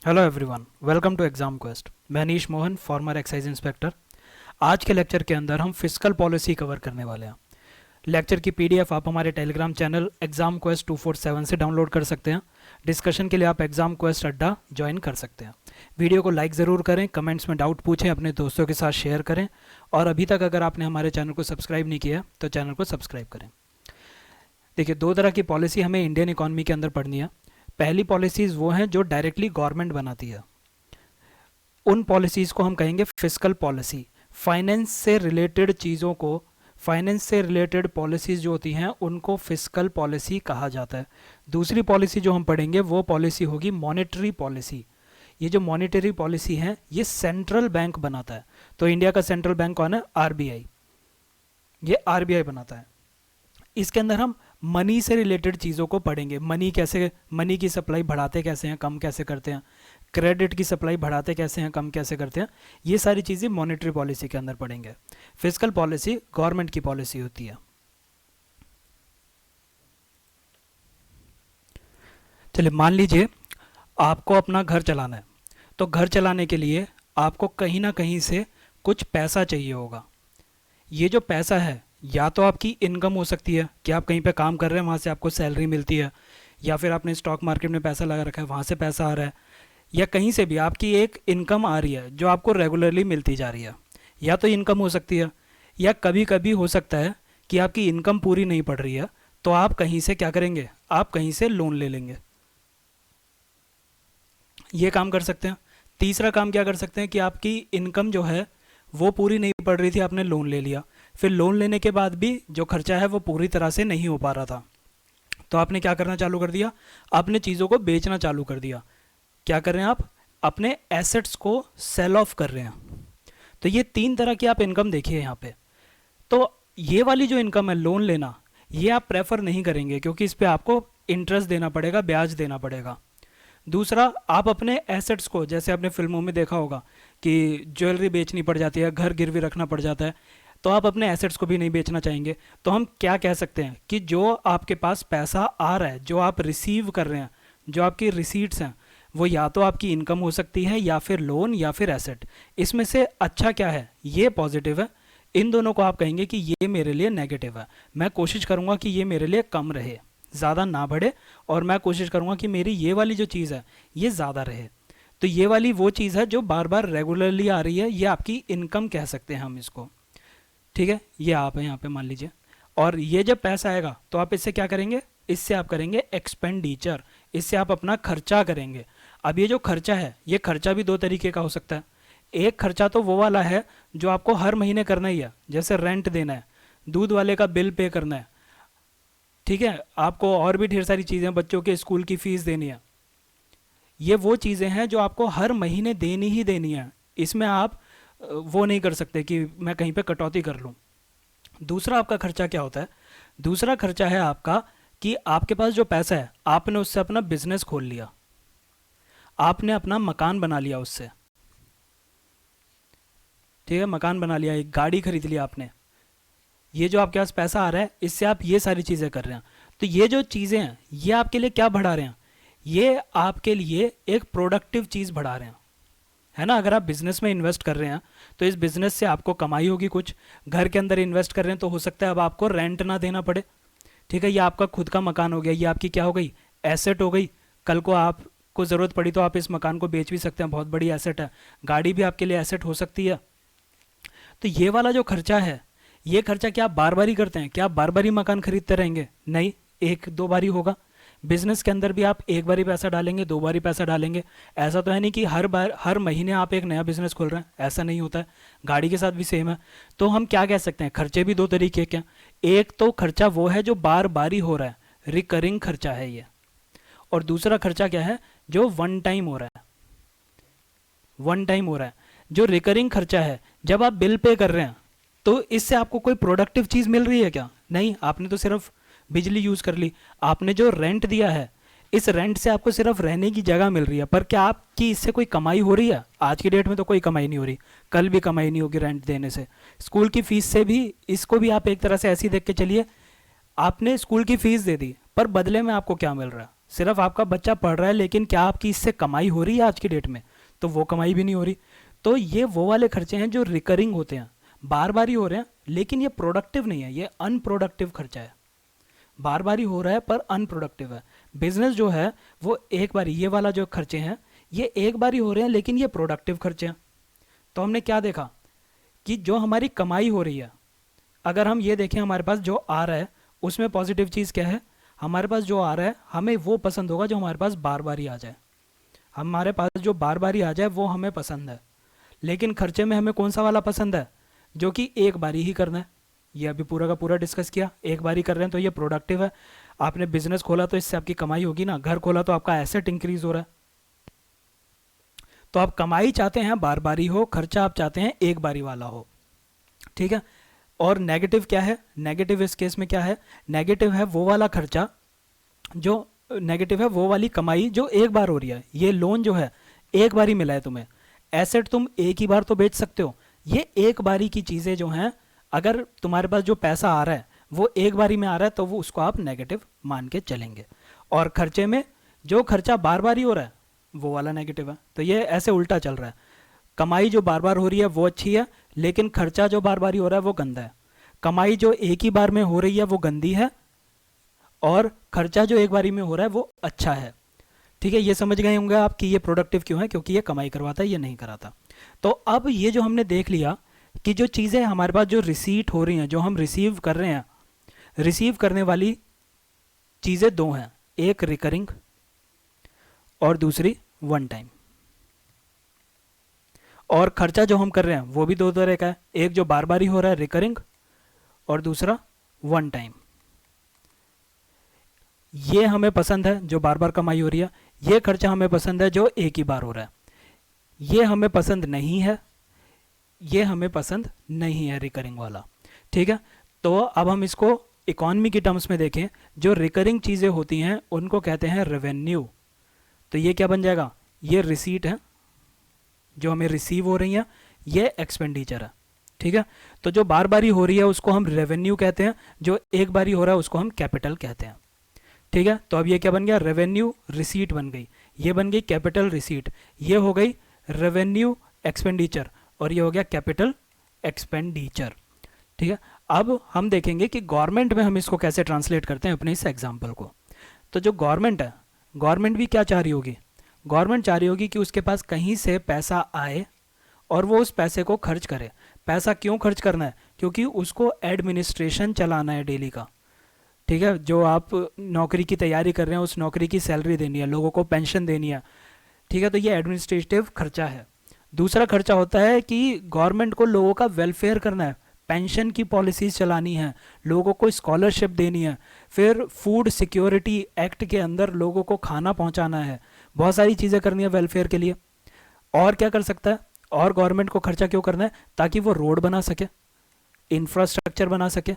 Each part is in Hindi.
Hello everyone, welcome to exam quest. मैं Anish Mohan, former excise inspector. आज के लेक्चर के अंदर हम फिस्कल पॉलिसी कवर करने वाले हैं। लेक्चर की पीडीएफ आप हमारे टेलीग्राम चैनल एग्जाम क्वेस्ट 247 से डाउनलोड कर सकते हैं। डिस्कशन के लिए आप एग्जाम क्वेस्ट अड्डा ज्वाइन कर सकते हैं। वीडियो को लाइक ज़रूर करें, कमेंट्स में डाउट पूछें, अपने दोस्तों के साथ शेयर करें और अभी तक अगर आपने हमारे चैनल को सब्सक्राइब नहीं किया तो चैनल को सब्सक्राइब करें। देखिए, दो तरह की पॉलिसी हमें इंडियन इकॉनमी के अंदर पढ़नी है। पहली पॉलिसीज़ वो हैं जो डायरेक्टली गवर्नमेंट बनाती है, उन पॉलिसीज़ को हम कहेंगे फिस्कल पॉलिसी। फाइनेंस से रिलेटेड चीज़ों को, फाइनेंस से रिलेटेड पॉलिसीज़ जो होती हैं उनको फिस्कल पॉलिसी कहा जाता है। दूसरी पॉलिसी जो हम पढ़ेंगे वो पॉलिसी होगी मॉनेटरी पॉलिसी। ये जो मॉनेटरी पॉलिसी है ये सेंट्रल बैंक बनाता है। तो इंडिया का सेंट्रल बैंक कौन है? आरबीआई। ये आरबीआई बनाता है। इसके अंदर हम मनी से रिलेटेड चीज़ों को पढ़ेंगे। मनी की सप्लाई बढ़ाते कैसे हैं, कम कैसे करते हैं, क्रेडिट की सप्लाई बढ़ाते कैसे हैं, कम कैसे करते हैं, ये सारी चीज़ें मॉनेटरी पॉलिसी के अंदर पढ़ेंगे। फिस्कल पॉलिसी गवर्नमेंट की पॉलिसी होती है। चलिए, मान लीजिए आपको अपना घर चलाना है, तो घर चलाने के लिए आपको कहीं ना कहीं से कुछ पैसा चाहिए होगा। ये जो पैसा है या तो आपकी इनकम हो सकती है कि आप कहीं पे काम कर रहे हैं, वहाँ से आपको सैलरी मिलती है, या फिर आपने स्टॉक मार्केट में पैसा लगा रखा है, वहाँ से पैसा आ रहा है, या कहीं से भी आपकी एक इनकम आ रही है जो आपको रेगुलरली मिलती जा रही है। या तो इनकम हो सकती है, या कभी कभी हो सकता है कि आपकी इनकम पूरी नहीं पड़ रही है, तो आप कहीं से क्या करेंगे, आप कहीं से लोन ले लेंगे। ये काम कर सकते हैं। तीसरा काम क्या कर सकते हैं कि आपकी इनकम जो है वो पूरी नहीं पड़ रही थी, आपने लोन ले लिया, फिर लोन लेने के बाद भी जो खर्चा है वो पूरी तरह से नहीं हो पा रहा था, तो आपने क्या करना चालू कर दिया, अपने चीज़ों को बेचना चालू कर दिया। क्या कर रहे हैं आप? अपने एसेट्स को सेल ऑफ कर रहे हैं। तो ये तीन तरह की आप इनकम देखिए यहाँ पे। तो ये वाली जो इनकम है, लोन लेना, ये आप प्रेफर नहीं करेंगे क्योंकि इस पर आपको इंटरेस्ट देना पड़ेगा, ब्याज देना पड़ेगा। दूसरा, आप अपने एसेट्स को, जैसे आपने फिल्मों में देखा होगा कि ज्वेलरी बेचनी पड़ जाती है, घर गिरवी रखना पड़ जाता है, तो आप अपने एसेट्स को भी नहीं बेचना चाहेंगे। तो हम क्या कह सकते हैं कि जो आपके पास पैसा आ रहा है, जो आप रिसीव कर रहे हैं, जो आपकी रिसीट्स हैं, वो या तो आपकी इनकम हो सकती है या फिर लोन या फिर एसेट। इसमें से अच्छा क्या है? ये पॉजिटिव है। इन दोनों को आप कहेंगे कि ये मेरे लिए नेगेटिव है। मैं कोशिश करूँगा कि ये मेरे लिए कम रहे, ज़्यादा ना बढ़े, और मैं कोशिश करूँगा कि मेरी ये वाली जो चीज़ है ये ज़्यादा रहे। तो ये वाली वो चीज़ है जो बार बार रेगुलरली आ रही है, ये आपकी इनकम कह सकते हैं हम इसको। ठीक है, ये आप है यहाँ पे मान लीजिए। और ये जब पैसा आएगा तो आप इससे क्या करेंगे? इससे आप करेंगे एक्सपेंडिचर, इससे आप अपना खर्चा करेंगे। अब ये जो खर्चा है, ये खर्चा भी दो तरीके का हो सकता है। एक खर्चा तो वो वाला है जो आपको हर महीने करना ही है, जैसे रेंट देना है, दूध वाले का बिल पे करना है, ठीक है, आपको और भी ढेर सारी चीज़ें, बच्चों के स्कूल की फीस देनी है। ये वो चीज़ें हैं जो आपको हर महीने देनी ही देनी है। इसमें आप वो नहीं कर सकते कि मैं कहीं पे कटौती कर लूँ। दूसरा आपका खर्चा क्या होता है? दूसरा खर्चा है आपका कि आपके पास जो पैसा है, आपने उससे अपना बिजनेस खोल लिया, आपने अपना मकान बना लिया उससे, ठीक है, मकान बना लिया, एक गाड़ी खरीद लिया आपने। ये जो आपके पास पैसा आ रहा है, इससे आप ये सारी चीज़ें कर रहे हैं। तो ये जो चीज़ें हैं ये आपके लिए क्या बढ़ा रहे हैं? ये आपके लिए एक प्रोडक्टिव चीज़ बढ़ा रहे हैं, है ना। अगर आप बिजनेस में इन्वेस्ट कर रहे हैं तो इस बिजनेस से आपको कमाई होगी कुछ। घर के अंदर इन्वेस्ट कर रहे हैं तो हो सकता है अब आपको रेंट ना देना पड़े, ठीक है। ये आपका खुद का मकान हो गया, ये आपकी क्या हो गई? एसेट हो गई। कल को आपको ज़रूरत पड़ी तो आप इस मकान को बेच भी सकते हैं, बहुत बड़ी एसेट है। गाड़ी भी आपके लिए एसेट हो सकती है। तो ये वाला जो खर्चा है, ये खर्चा क्या आप बार बार ही करते हैं? क्या आप बार बार ही मकान खरीदते रहेंगे? नहीं, एक दो बार ही होगा। बिजनेस के अंदर भी आप एक बार ही पैसा डालेंगे, दो बार ही पैसा डालेंगे। ऐसा तो है नहीं कि हर बार हर महीने आप एक नया बिजनेस खोल रहे हैं, ऐसा नहीं होता है। गाड़ी के साथ भी सेम है। तो हम क्या कह सकते हैं? खर्चे भी दो तरीके के हैं। एक तो खर्चा वो है जो बार बार ही हो रहा है, रिकरिंग खर्चा है ये। और दूसरा खर्चा क्या है? जो वन टाइम हो रहा है, वन टाइम हो रहा है। जो रिकरिंग खर्चा है, जब आप बिल पे कर रहे हैं तो इससे आपको कोई प्रोडक्टिव चीज़ मिल रही है क्या? नहीं, आपने तो सिर्फ बिजली यूज़ कर ली। आपने जो रेंट दिया है, इस रेंट से आपको सिर्फ रहने की जगह मिल रही है, पर क्या आपकी इससे कोई कमाई हो रही है? आज की डेट में तो कोई कमाई नहीं हो रही, कल भी कमाई नहीं होगी रेंट देने से। स्कूल की फीस से भी, इसको भी आप एक तरह से ऐसी देख के चलिए, आपने स्कूल की फीस दे दी पर बदले में आपको क्या मिल रहा है? सिर्फ आपका बच्चा पढ़ रहा है, लेकिन क्या आपकी इससे कमाई हो रही है आज की डेट में? तो वो कमाई भी नहीं हो रही। तो ये वो वाले खर्चे हैं जो रिकरिंग होते हैं, बार बार ही हो रहे हैं, लेकिन ये प्रोडक्टिव नहीं है, ये अनप्रोडक्टिव खर्चा है। बार बार ही हो रहा है पर अनप्रोडक्टिव है। बिजनेस जो है वो एक बार, ये वाला जो खर्चे हैं ये एक बार ही हो रहे हैं, लेकिन ये प्रोडक्टिव खर्चे हैं। तो हमने क्या देखा कि जो हमारी कमाई हो रही है, अगर हम ये देखें हमारे पास जो आ रहा है उसमें पॉजिटिव चीज़ क्या है, हमारे पास जो आ रहा है हमें वो पसंद होगा जो हमारे पास बार बार ही आ जाए। हमारे पास जो बार बार ही आ जाए वो हमें पसंद है। लेकिन खर्चे में हमें कौन सा वाला पसंद है? जो कि एक बारी ही करना है। ये अभी पूरा का पूरा डिस्कस किया, एक बार ही कर रहे हैं तो ये प्रोडक्टिव है। आपने बिजनेस खोला तो इससे आपकी कमाई होगी ना, घर खोला तो आपका एसेट इंक्रीज हो रहा है। तो आप कमाई चाहते हैं बार बारी हो, खर्चा आप चाहते हैं एक बारी वाला हो, ठीक है। और नेगेटिव क्या है? नेगेटिव इस केस में क्या है? नेगेटिव है वो वाला खर्चा जो, नेगेटिव है वो वाली कमाई जो एक बार हो रही है। ये लोन जो है एक बार ही मिला है तुम्हें, एसेट तुम एक ही बार तो बेच सकते हो। ये एक बारी की चीज़ें जो हैं, अगर तुम्हारे पास जो पैसा आ रहा है वो एक बारी में आ रहा है तो वो उसको आप नेगेटिव मान के चलेंगे। और खर्चे में जो खर्चा बार बार ही हो रहा है वो वाला नेगेटिव है। तो ये ऐसे उल्टा चल रहा है, कमाई जो बार बार हो रही है वो अच्छी है, लेकिन खर्चा जो बार बार ही हो रहा है वो गंदा है। कमाई जो एक ही बार में हो रही है वो गंदी है, और खर्चा जो एक बारी में हो रहा है वो अच्छा है, ठीक है। ये समझ गए होंगे आप कि ये प्रोडक्टिव क्यों है, क्योंकि ये कमाई करवाता है, ये नहीं कराता। तो अब ये जो हमने देख लिया कि जो चीज़ें हमारे पास जो रिसीट हो रही हैं, जो हम रिसीव कर रहे हैं, रिसीव करने वाली चीज़ें दो हैं, एक रिकरिंग और दूसरी वन टाइम। और खर्चा जो हम कर रहे हैं वो भी दो तरह का है, एक जो बार बार ही हो रहा है रिकरिंग, और दूसरा वन टाइम। ये हमें पसंद है जो बार बार कमाई हो रही है, ये खर्चा हमें पसंद है जो एक ही बार हो रहा है। ये हमें पसंद नहीं है, ये हमें पसंद नहीं है रिकरिंग वाला, ठीक है। तो अब हम इसको इकोनॉमी की टर्म्स में देखें, जो रिकरिंग चीज़ें होती हैं उनको कहते हैं रेवेन्यू। तो ये क्या बन जाएगा? ये रिसीट है जो हमें रिसीव हो रही है, ये एक्सपेंडिचर है, ठीक है। तो जो बार बारी हो रही है उसको हम रेवेन्यू कहते हैं, जो एक बारी हो रहा है उसको हम कैपिटल कहते हैं, ठीक है। तो अब ये क्या बन गया? रेवेन्यू रिसीट बन गई, ये बन गई कैपिटल रिसीट, ये हो गई रेवेन्यू एक्सपेंडिचर, और ये हो गया कैपिटल एक्सपेंडिचर, ठीक है। अब हम देखेंगे कि गवर्नमेंट में हम इसको कैसे ट्रांसलेट करते हैं अपने इस एग्जाम्पल को। तो जो गवर्नमेंट है, गवर्नमेंट भी क्या चाह रही होगी? गवर्नमेंट चाह रही होगी कि उसके पास कहीं से पैसा आए और वो उस पैसे को खर्च करे। पैसा क्यों खर्च करना है? क्योंकि उसको एडमिनिस्ट्रेशन चलाना है डेली का, ठीक है। जो आप नौकरी की तैयारी कर रहे हैं उस नौकरी की सैलरी देनी है, लोगों को पेंशन देनी है, ठीक है। तो ये एडमिनिस्ट्रेटिव खर्चा है। दूसरा खर्चा होता है कि गवर्नमेंट को लोगों का वेलफेयर करना है, पेंशन की पॉलिसीज चलानी है, लोगों को स्कॉलरशिप देनी है, फिर फूड सिक्योरिटी एक्ट के अंदर लोगों को खाना पहुंचाना है, बहुत सारी चीज़ें करनी है वेलफेयर के लिए। और क्या कर सकता है? और गवर्नमेंट को खर्चा क्यों करना है? ताकि वो रोड बना सके, इंफ्रास्ट्रक्चर बना सके,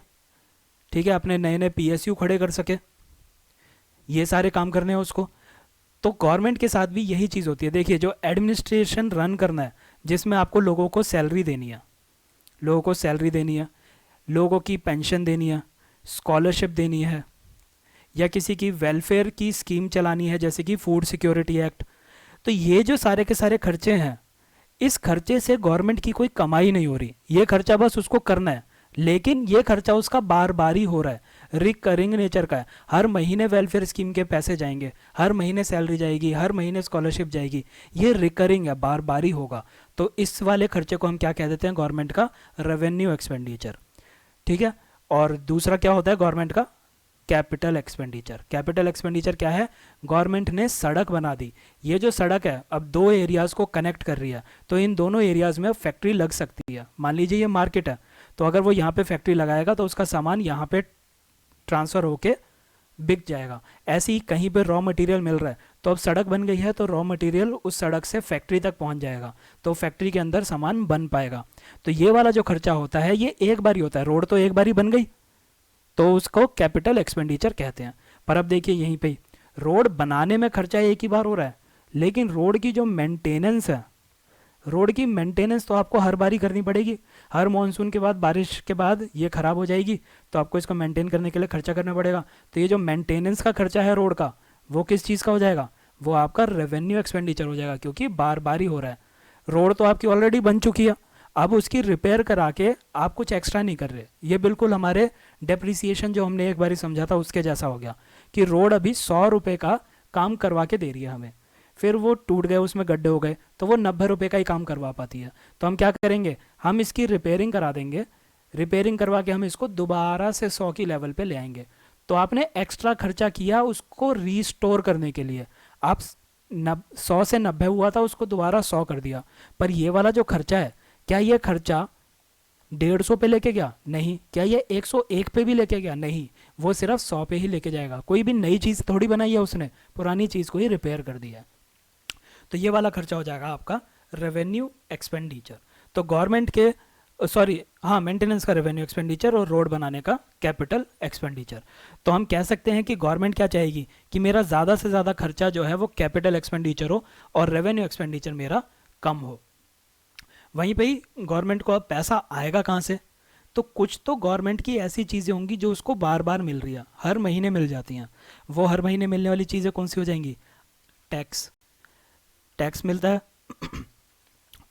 ठीक है, अपने नए नए पीएसयू खड़े कर सके, ये सारे काम करने हैं उसको। तो गवर्नमेंट के साथ भी यही चीज़ होती है। देखिए, जो एडमिनिस्ट्रेशन रन करना है, जिसमें आपको लोगों को सैलरी देनी है, लोगों को सैलरी देनी है, लोगों की पेंशन देनी है, स्कॉलरशिप देनी है, या किसी की वेलफेयर की स्कीम चलानी है जैसे कि फूड सिक्योरिटी एक्ट, तो ये जो सारे के सारे खर्चे हैं, इस खर्चे से गवर्नमेंट की कोई कमाई नहीं हो रही, ये खर्चा बस उसको करना है, लेकिन ये खर्चा उसका बार बार ही हो रहा है, रिकरिंग नेचर का है। हर महीने वेलफेयर स्कीम के पैसे जाएंगे, हर महीने सैलरी जाएगी, हर महीने स्कॉलरशिप जाएगी, ये रिकरिंग है, बार बार ही होगा। तो इस वाले खर्चे को हम क्या कह देते हैं? गवर्नमेंट का रेवेन्यू एक्सपेंडिचर, ठीक है। और दूसरा क्या होता है गवर्नमेंट का? Capital expenditure. कैपिटल एक्सपेंडिचर क्या है? गवर्नमेंट ने सड़क बना दी, ये जो सड़क है अब दो एरियाज़ को कनेक्ट कर रही है, तो इन दोनों एरियाज़ में फैक्ट्री लग सकती है। मान लीजिए ये मार्केट है, तो अगर वो यहाँ पे फैक्ट्री लगाएगा तो उसका सामान यहाँ पे ट्रांसफ़र होके बिक जाएगा। ऐसे ही कहीं पे रॉ मटेरियल मिल रहा है, तो अब सड़क बन गई है तो रॉ मटेरियल उस सड़क से फैक्ट्री तक पहुँच जाएगा, तो फैक्ट्री के अंदर सामान बन पाएगा। तो ये वाला जो खर्चा होता है ये एक बार ही होता है। रोड तो एक बार ही बन गई, तो उसको कैपिटल एक्सपेंडिचर कहते हैं। पर अब देखिए यहीं पे रोड बनाने में खर्चा एक ही बार हो रहा है, लेकिन रोड की जो मेंटेनेंस है, रोड की मेंटेनेंस तो आपको हर बार ही करनी पड़ेगी। हर मॉनसून के बाद, बारिश के बाद ये ख़राब हो जाएगी, तो आपको इसको मेंटेन करने के लिए खर्चा करना पड़ेगा। तो ये जो मेंटेनेंस का खर्चा है रोड का, वो किस चीज़ का हो जाएगा, वो आपका रेवेन्यू एक्सपेंडिचर हो जाएगा, क्योंकि बार बार ही हो रहा है। रोड तो आपकी ऑलरेडी बन चुकी है, अब उसकी रिपेयर करा के आप कुछ एक्स्ट्रा नहीं कर रहे। ये बिल्कुल हमारे डेप्रिसिएशन जो हमने एक बार समझा था उसके जैसा हो गया कि रोड अभी 100 रुपये का काम करवा के दे रही है हमें, फिर वो टूट गए, उसमें गड्ढे हो गए, तो वो 90 रुपये का ही काम करवा पाती है। तो हम क्या करेंगे, हम इसकी रिपेयरिंग करा देंगे, रिपेयरिंग करवा के हम इसको दोबारा से 100 की लेवल पे ले आएंगे। तो आपने एक्स्ट्रा खर्चा किया उसको रीस्टोर करने के लिए, आप 100 से 90 हुआ था उसको दोबारा 100 कर दिया। पर ये वाला जो खर्चा है, क्या ये खर्चा 150 पे लेके गया? नहीं। क्या ये 101 पे भी लेके गया? नहीं। वो सिर्फ 100 पे ही लेके जाएगा। कोई भी नई चीज़ थोड़ी बनाई है उसने, पुरानी चीज़ को ही रिपेयर कर दिया है। तो ये वाला खर्चा हो जाएगा आपका रेवेन्यू एक्सपेंडिचर। तो गवर्नमेंट के हाँ, मेंटेनेंस का रेवेन्यू एक्सपेंडिचर और रोड बनाने का कैपिटल एक्सपेंडिचर। तो हम कह सकते हैं कि गवर्नमेंट क्या चाहेगी कि मेरा ज़्यादा से ज़्यादा खर्चा जो है वो कैपिटल एक्सपेंडिचर हो और रेवेन्यू एक्सपेंडिचर मेरा कम हो। वहीं पे ही गवर्नमेंट को अब पैसा आएगा कहाँ से? तो कुछ तो गवर्नमेंट की ऐसी चीज़ें होंगी जो उसको बार बार मिल रही है, हर महीने मिल जाती हैं। वो हर महीने मिलने वाली चीज़ें कौन सी हो जाएंगी? टैक्स, टैक्स मिलता है।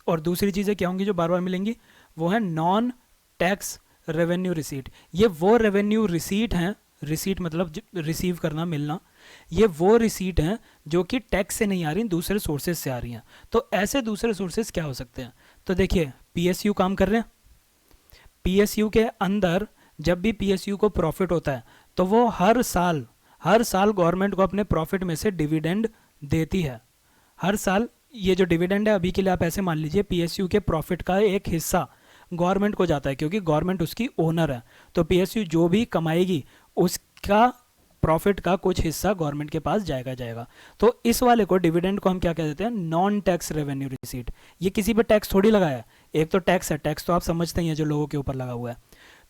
और दूसरी चीज़ें क्या होंगी जो बार बार मिलेंगी? वो है नॉन टैक्स रेवेन्यू रिसीट। ये वो रेवेन्यू रिसीट हैं, रिसीट मतलब रिसीव करना, मिलना, ये वो रिसीट हैं जो कि टैक्स से नहीं आ रही, दूसरे सोर्सेज से आ रही हैं। तो ऐसे दूसरे सोर्सेज क्या हो सकते हैं? तो देखिए, पीएसयू काम कर रहे हैं, पीएसयू के अंदर जब भी पीएसयू को प्रॉफिट होता है तो वो हर साल गवर्नमेंट को अपने प्रॉफिट में से डिविडेंड देती है। हर साल ये जो डिविडेंड है, अभी के लिए आप ऐसे मान लीजिए पीएसयू के प्रॉफिट का एक हिस्सा गवर्नमेंट को जाता है, क्योंकि गवर्नमेंट उसकी ओनर है। तो पीएसयू जो भी कमाएगी उसका प्रॉफिट का कुछ हिस्सा गवर्नमेंट के पास जाएगा। तो इस वाले को, डिविडेंड को हम क्या कह देते हैं? Non tax revenue receipt. ये किसी पे टैक्स थोड़ी लगाया है, एक तो टैक्स है, टैक्स तो आप समझते ही हैं जो लोगों के ऊपर लगा हुआ है।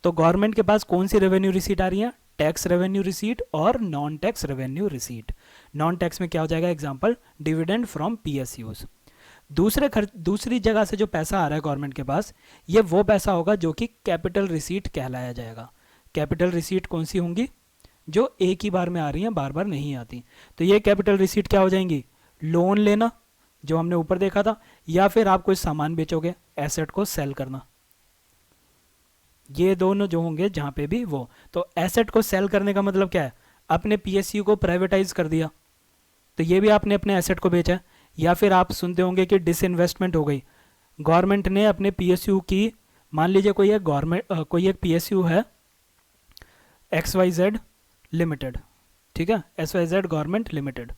तो गवर्नमेंट के पास कौन सी रेवेन्यू रिसीट आ रही है? टैक्स रेवेन्यू रिसीट और non tax revenue receipt. Non tax में क्या हो जाएगा? Example, dividend from PSUs. दूसरी जगह से जो पैसा आ रहा है गवर्नमेंट के पास, ये वो पैसा होगा जो कि कैपिटल रिसीट कहलाया जाएगा। कैपिटल रिसीट कौन सी होंगी? जो एक ही बार में आ रही हैं, बार बार नहीं आती। तो ये कैपिटल रिसीट क्या हो जाएंगी? लोन लेना, जो हमने ऊपर देखा था, या फिर आप कोई सामान बेचोगे, एसेट को सेल करना। ये दोनों जो होंगे जहां पे भी वो। तो एसेट को सेल करने का मतलब क्या है? अपने पीएसयू को प्राइवेटाइज कर दिया, तो ये भी आपने अपने एसेट को बेचा। या फिर आप सुनते होंगे कि डिसइन्वेस्टमेंट हो गई, गवर्नमेंट ने अपने पीएसयू की, मान लीजिए कोई एक पीएसयू है XYZ लिमिटेड, ठीक है, XYZ गवर्नमेंट लिमिटेड,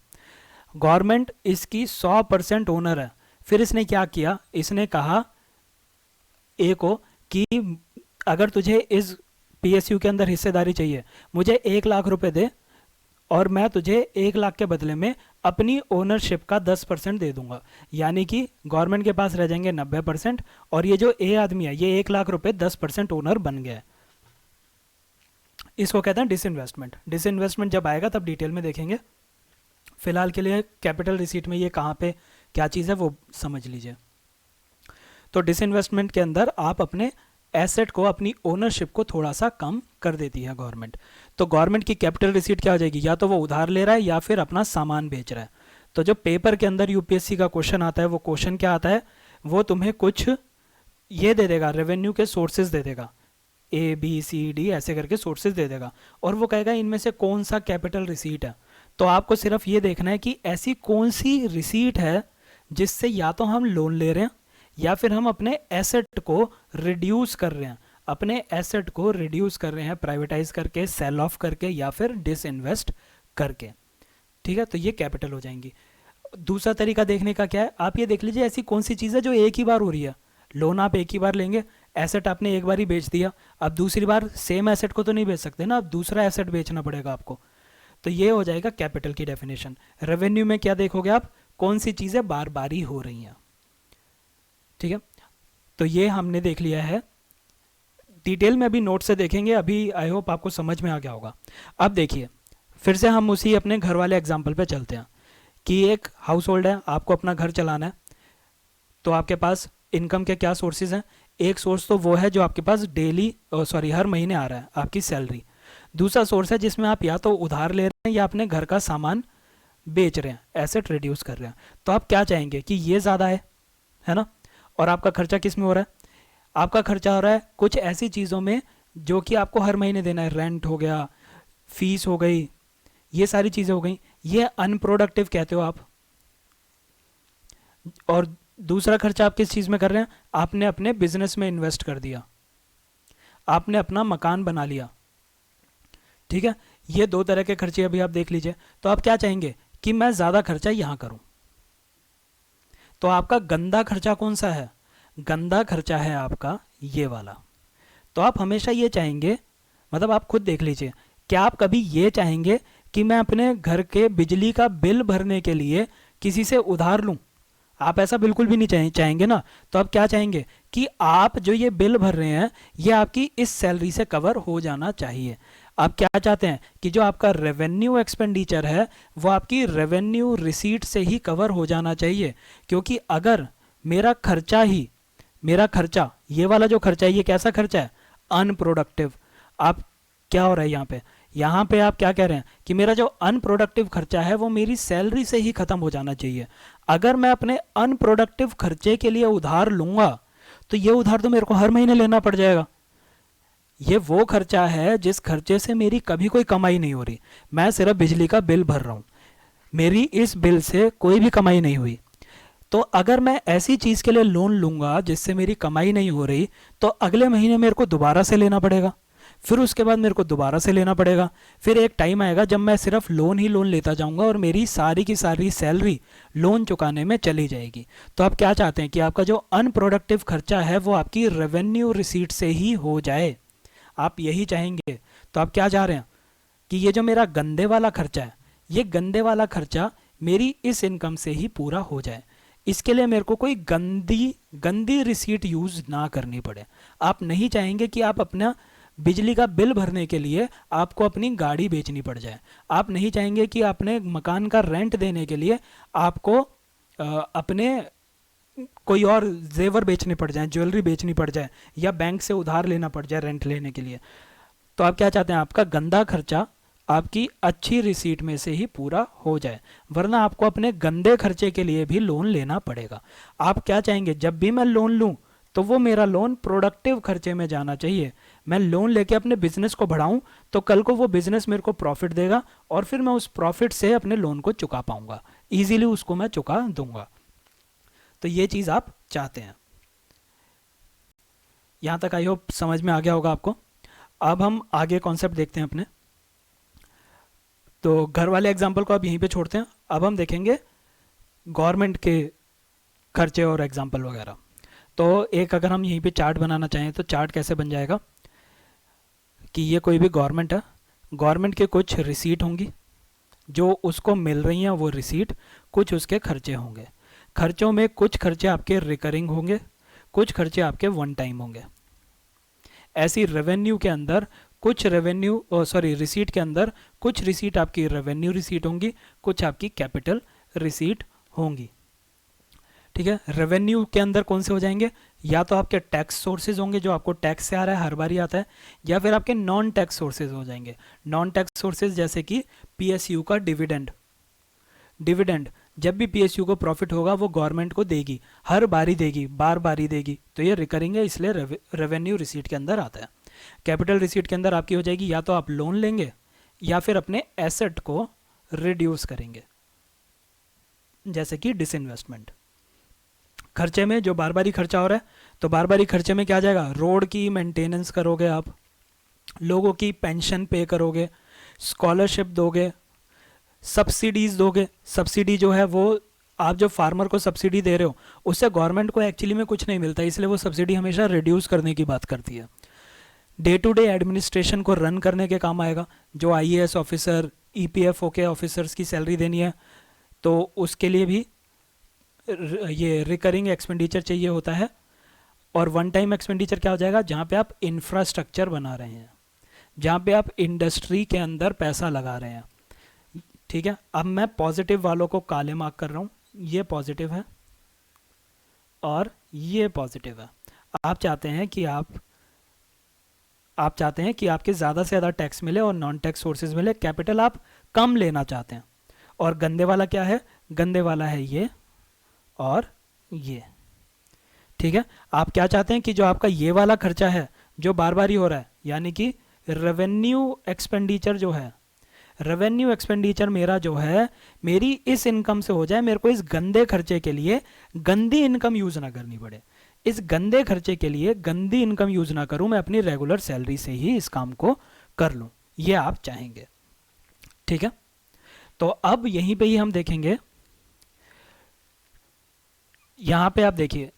गवर्नमेंट इसकी 100% ओनर है। फिर इसने क्या किया? इसने कहा ए को कि अगर तुझे इस पीएसयू के अंदर हिस्सेदारी चाहिए, मुझे 1 लाख रुपए दे और मैं तुझे 1 लाख के बदले में अपनी ओनरशिप का 10% दे दूंगा। यानी कि गवर्नमेंट के पास रह जाएंगे 90% और ये जो ए आदमी है ये 1 लाख रुपए 10% ओनर बन गया है। इसको कहते हैं डिसइन्वेस्टमेंट। डिसइन्वेस्टमेंट जब आएगा तब डिटेल में देखेंगे। फिलहाल के लिए कैपिटल रिसीट में ये कहाँ पे क्या चीज़ है वो समझ लीजिए। तो डिसइन्वेस्टमेंट के अंदर आप अपने एसेट को, अपनी ओनरशिप को थोड़ा सा कम कर देती है गवर्नमेंट। तो गवर्नमेंट की कैपिटल रिसीट क्या हो जाएगी? या तो वो उधार ले रहा है या फिर अपना सामान बेच रहा है। तो जो पेपर के अंदर यूपीएससी का क्वेश्चन आता है, वो क्वेश्चन क्या आता है? वो तुम्हें कुछ ये दे देगा, रेवेन्यू के सोर्सेज दे देगा, ABCD ऐसे करके सोर्सेज दे देगा, और वो कहेगा इनमें से कौन सा कैपिटल रिसीट है। तो आपको सिर्फ ये देखना है कि ऐसी कौन सी रिसीट है जिससे या तो हम लोन ले रहे हैं या फिर हम अपने एसेट को रिड्यूस कर रहे हैं, अपने एसेट को रिड्यूस कर रहे हैं प्राइवेटाइज करके, सेल ऑफ करके, या फिर डिसइन्वेस्ट करके। ठीक है, तो ये कैपिटल हो जाएंगी। दूसरा तरीका देखने का क्या है? आप ये देख लीजिए ऐसी कौन सी चीज़ है जो एक ही बार हो रही है। लोन आप एक ही बार लेंगे, एसेट आपने एक बार ही बेच दिया, अब दूसरी बार सेम एसेट को तो नहीं बेच सकते ना, अब दूसरा एसेट बेचना पड़ेगा आपको। तो ये हो जाएगा कैपिटल की डेफिनेशन। रेवेन्यू में क्या देखोगे आप? कौन सी चीज़ें बार बार ही हो रही हैं। ठीक है, तो ये हमने देख लिया है। डिटेल में अभी नोट से देखेंगे, अभी आई होप आपको समझ में आ गया होगा। अब देखिए फिर से हम उसी अपने घर वाले एग्जाम्पल पे चलते हैं कि एक हाउस होल्ड है, आपको अपना घर चलाना है, तो आपके पास इनकम के क्या सोर्सेज हैं? एक सोर्स तो वो है जो आपके पास हर महीने आ रहा है, आपकी सैलरी। दूसरा सोर्स है जिसमें आप या तो उधार ले रहे हैं या अपने घर का सामान बेच रहे हैं, एसेट रिड्यूस कर रहे हैं। तो आप क्या चाहेंगे कि ये ज़्यादा है ना, और आपका खर्चा किस में हो रहा है, आपका खर्चा हो रहा है कुछ ऐसी चीज़ों में जो कि आपको हर महीने देना है, रेंट हो गया, फीस हो गई, ये सारी चीज़ें हो गई, ये अनप्रोडक्टिव कहते हो आप। और दूसरा खर्चा आप किस चीज़ में कर रहे हैं, आपने अपने बिजनेस में इन्वेस्ट कर दिया, आपने अपना मकान बना लिया, ठीक है। ये दो तरह के खर्चे अभी आप देख लीजिए। तो आप क्या चाहेंगे कि मैं ज़्यादा खर्चा यहाँ करूँ। तो आपका गंदा खर्चा कौन सा है, गंदा खर्चा है आपका ये वाला। तो आप हमेशा ये चाहेंगे, मतलब आप खुद देख लीजिए, क्या आप कभी ये चाहेंगे कि मैं अपने घर के बिजली का बिल भरने के लिए किसी से उधार लूं, आप ऐसा बिल्कुल भी नहीं चाहेंगे ना। तो आप क्या चाहेंगे कि आप जो ये बिल भर रहे हैं ये आपकी इस सैलरी से कवर हो जाना चाहिए। आप क्या चाहते हैं कि जो आपका रेवेन्यू एक्सपेंडिचर है वो आपकी रेवेन्यू रिसीट से ही कवर हो जाना चाहिए। क्योंकि अगर मेरा खर्चा ये वाला जो खर्चा है ये कैसा खर्चा है, अनप्रोडक्टिव। आप क्या हो रहा है यहाँ पे आप क्या कह रहे हैं कि मेरा जो अनप्रोडक्टिव खर्चा है वो मेरी सैलरी से ही खत्म हो जाना चाहिए। अगर मैं अपने अनप्रोडक्टिव खर्चे के लिए उधार लूंगा तो ये उधार तो मेरे को हर महीने लेना पड़ जाएगा। ये वो खर्चा है जिस खर्चे से मेरी कभी कोई कमाई नहीं हो रही, मैं सिर्फ बिजली का बिल भर रहा हूँ, मेरी इस बिल से कोई भी कमाई नहीं हुई। तो अगर मैं ऐसी चीज़ के लिए लोन लूंगा जिससे मेरी कमाई नहीं हो रही, तो अगले महीने मेरे को दोबारा से लेना पड़ेगा, फिर उसके बाद मेरे को दोबारा से लेना पड़ेगा, फिर एक टाइम आएगा जब मैं सिर्फ लोन ही लोन लेता जाऊंगा और मेरी सारी की सारी सैलरी लोन चुकाने में चली जाएगी। तो आप क्या चाहते हैं कि आपका जो अनप्रोडक्टिव खर्चा है वो आपकी रेवेन्यू रिसीट से ही हो जाए, आप यही चाहेंगे। तो आप क्या चाह रहे हैं कि ये जो मेरा गंदे वाला खर्चा है ये गंदे वाला खर्चा मेरी इस इनकम से ही पूरा हो जाए, इसके लिए मेरे को कोई गंदी गंदी रिसीट यूज़ ना करनी पड़े। आप नहीं चाहेंगे कि आप अपना बिजली का बिल भरने के लिए आपको अपनी गाड़ी बेचनी पड़ जाए, आप नहीं चाहेंगे कि अपने मकान का रेंट देने के लिए आपको अपने कोई और जेवर बेचने पड़ जाए, ज्वेलरी बेचनी पड़ जाए, या बैंक से उधार लेना पड़ जाए रेंट लेने के लिए। तो आप क्या चाहते हैं, आपका गंदा खर्चा आपकी अच्छी रिसीट में से ही पूरा हो जाए, वरना आपको अपने गंदे खर्चे के लिए भी लोन लेना पड़ेगा। आप क्या चाहेंगे, जब भी मैं लोन लूं तो वो मेरा लोन प्रोडक्टिव खर्चे में जाना चाहिए। मैं लोन लेके अपने बिजनेस को बढ़ाऊं तो कल को वो बिजनेस मेरे को प्रॉफिट देगा और फिर मैं उस प्रॉफिट से अपने लोन को चुका पाऊंगा, इजीली उसको मैं चुका दूंगा। तो ये चीज़ आप चाहते हैं। यहाँ तक आई होप समझ में आ गया होगा आपको। अब हम आगे कॉन्सेप्ट देखते हैं अपने। तो घर वाले एग्जाम्पल को अब यहीं पे छोड़ते हैं, अब हम देखेंगे गवर्नमेंट के खर्चे और एग्जाम्पल वगैरह। तो एक अगर हम यहीं पे चार्ट बनाना चाहें तो चार्ट कैसे बन जाएगा कि ये कोई भी गवर्नमेंट है, गवर्नमेंट के कुछ रिसीट होंगी जो उसको मिल रही हैं वो रिसीट, कुछ उसके खर्चे होंगे। खर्चों में कुछ खर्चे आपके रिकरिंग होंगे, कुछ खर्चे आपके वन टाइम होंगे। ऐसी रेवेन्यू के अंदर कुछ रिसीट के अंदर कुछ रिसीट आपकी रेवेन्यू रिसीट होंगी, कुछ आपकी कैपिटल रिसीट होंगी। ठीक है, रेवेन्यू के अंदर कौन से हो जाएंगे, या तो आपके टैक्स सोर्सेज होंगे जो आपको टैक्स से आ रहा है, हर बार ही आता है, या फिर आपके नॉन टैक्स सोर्सेज हो जाएंगे। नॉन टैक्स सोर्सेज जैसे कि पीएसयू का डिविडेंड जब भी पीएसयू को प्रॉफिट होगा वो गवर्नमेंट को देगी, हर बारी देगी, बार बारी देगी, तो ये रिकरिंग है, इसलिए रेवेन्यू रिसीट के अंदर आता है। कैपिटल रिसीट के अंदर आपकी हो जाएगी या तो आप लोन लेंगे या फिर अपने एसेट को रिड्यूस करेंगे, जैसे कि डिसइन्वेस्टमेंट। खर्चे में जो बार बारी खर्चा हो रहा है, तो बार बारी खर्चे में क्या आ जाएगा, रोड की मेंटेनेंस करोगे आप, लोगों की पेंशन पे करोगे, स्कॉलरशिप दोगे, सब्सिडीज दोगे। सब्सिडी जो है वो आप जो फार्मर को सब्सिडी दे रहे हो उससे गवर्नमेंट को एक्चुअली में कुछ नहीं मिलता, इसलिए वो सब्सिडी हमेशा रिड्यूस करने की बात करती है। डे टू डे एडमिनिस्ट्रेशन को रन करने के काम आएगा, जो आईएएस ऑफिसर, ईपीएफओ के ऑफिसर्स की सैलरी देनी है, तो उसके लिए भी ये रिकरिंग एक्सपेंडिचर चाहिए होता है। और वन टाइम एक्सपेंडिचर क्या हो जाएगा, जहाँ पे आप इंफ्रास्ट्रक्चर बना रहे हैं, जहाँ पे आप इंडस्ट्री के अंदर पैसा लगा रहे हैं। ठीक है, अब मैं पॉजिटिव वालों को काले मार्क कर रहा हूँ, ये पॉजिटिव है और ये पॉजिटिव है। आप चाहते हैं कि आपके ज़्यादा से ज़्यादा टैक्स मिले और नॉन टैक्स सोर्सेज मिले, कैपिटल आप कम लेना चाहते हैं और गंदे वाला क्या है, गंदे वाला है ये और ये। ठीक है, आप क्या चाहते हैं कि जो आपका ये वाला खर्चा है जो बार बार ही हो रहा है, यानी कि रेवेन्यू एक्सपेंडिचर जो है, रेवेन्यू एक्सपेंडिचर मेरा जो है मेरी इस इनकम से हो जाए, मेरे को इस गंदे खर्चे के लिए गंदी इनकम यूज ना करनी पड़े, इस गंदे खर्चे के लिए गंदी इनकम यूज ना करूं, मैं अपनी रेगुलर सैलरी से ही इस काम को कर लूं, ये आप चाहेंगे। ठीक है, तो अब यहीं पे ही हम देखेंगे, यहां पे आप देखिए,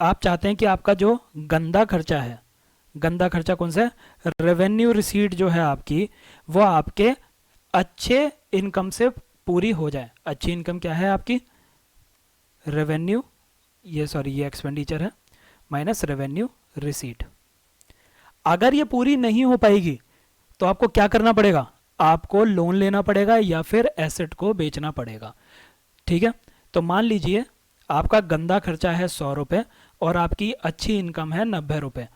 आप चाहते हैं कि आपका जो गंदा खर्चा है, गंदा खर्चा कौन सा है, रेवेन्यू रिसीट जो है आपकी, वो आपके अच्छे इनकम से पूरी हो जाए। अच्छी इनकम क्या है आपकी, रेवेन्यू, ये सॉरी ये एक्सपेंडिचर है माइनस रेवेन्यू रिसीट। अगर ये पूरी नहीं हो पाएगी तो आपको क्या करना पड़ेगा, आपको लोन लेना पड़ेगा या फिर एसेट को बेचना पड़ेगा। ठीक है, तो मान लीजिए आपका गंदा खर्चा है 100 रुपये और आपकी अच्छी इनकम है 90 रुपये।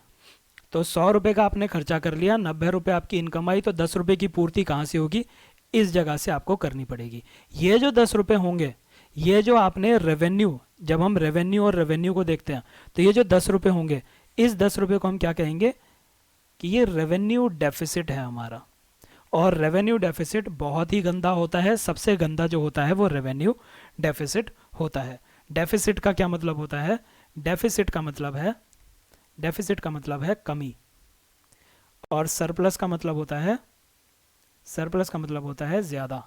तो 100 रुपये का आपने खर्चा कर लिया, 90 रुपये आपकी इनकम आई, तो 10 रुपये की पूर्ति कहाँ से होगी, इस जगह से आपको करनी पड़ेगी। ये जो 10 रुपये होंगे, ये जो आपने रेवेन्यू, जब हम रेवेन्यू और रेवेन्यू को देखते हैं तो ये जो 10 रुपये होंगे, इस 10 रुपये को हम क्या कहेंगे कि ये रेवेन्यू डेफिसिट है हमारा। और रेवेन्यू डेफिसिट बहुत ही गंदा होता है, सबसे गंदा जो होता है वो रेवेन्यू डेफिसिट होता है। डेफिसिट का क्या मतलब होता है, डेफिसिट का मतलब है, डेफिसिट का मतलब है कमी, और सरप्लस का मतलब होता है, सरप्लस का मतलब होता है ज्यादा।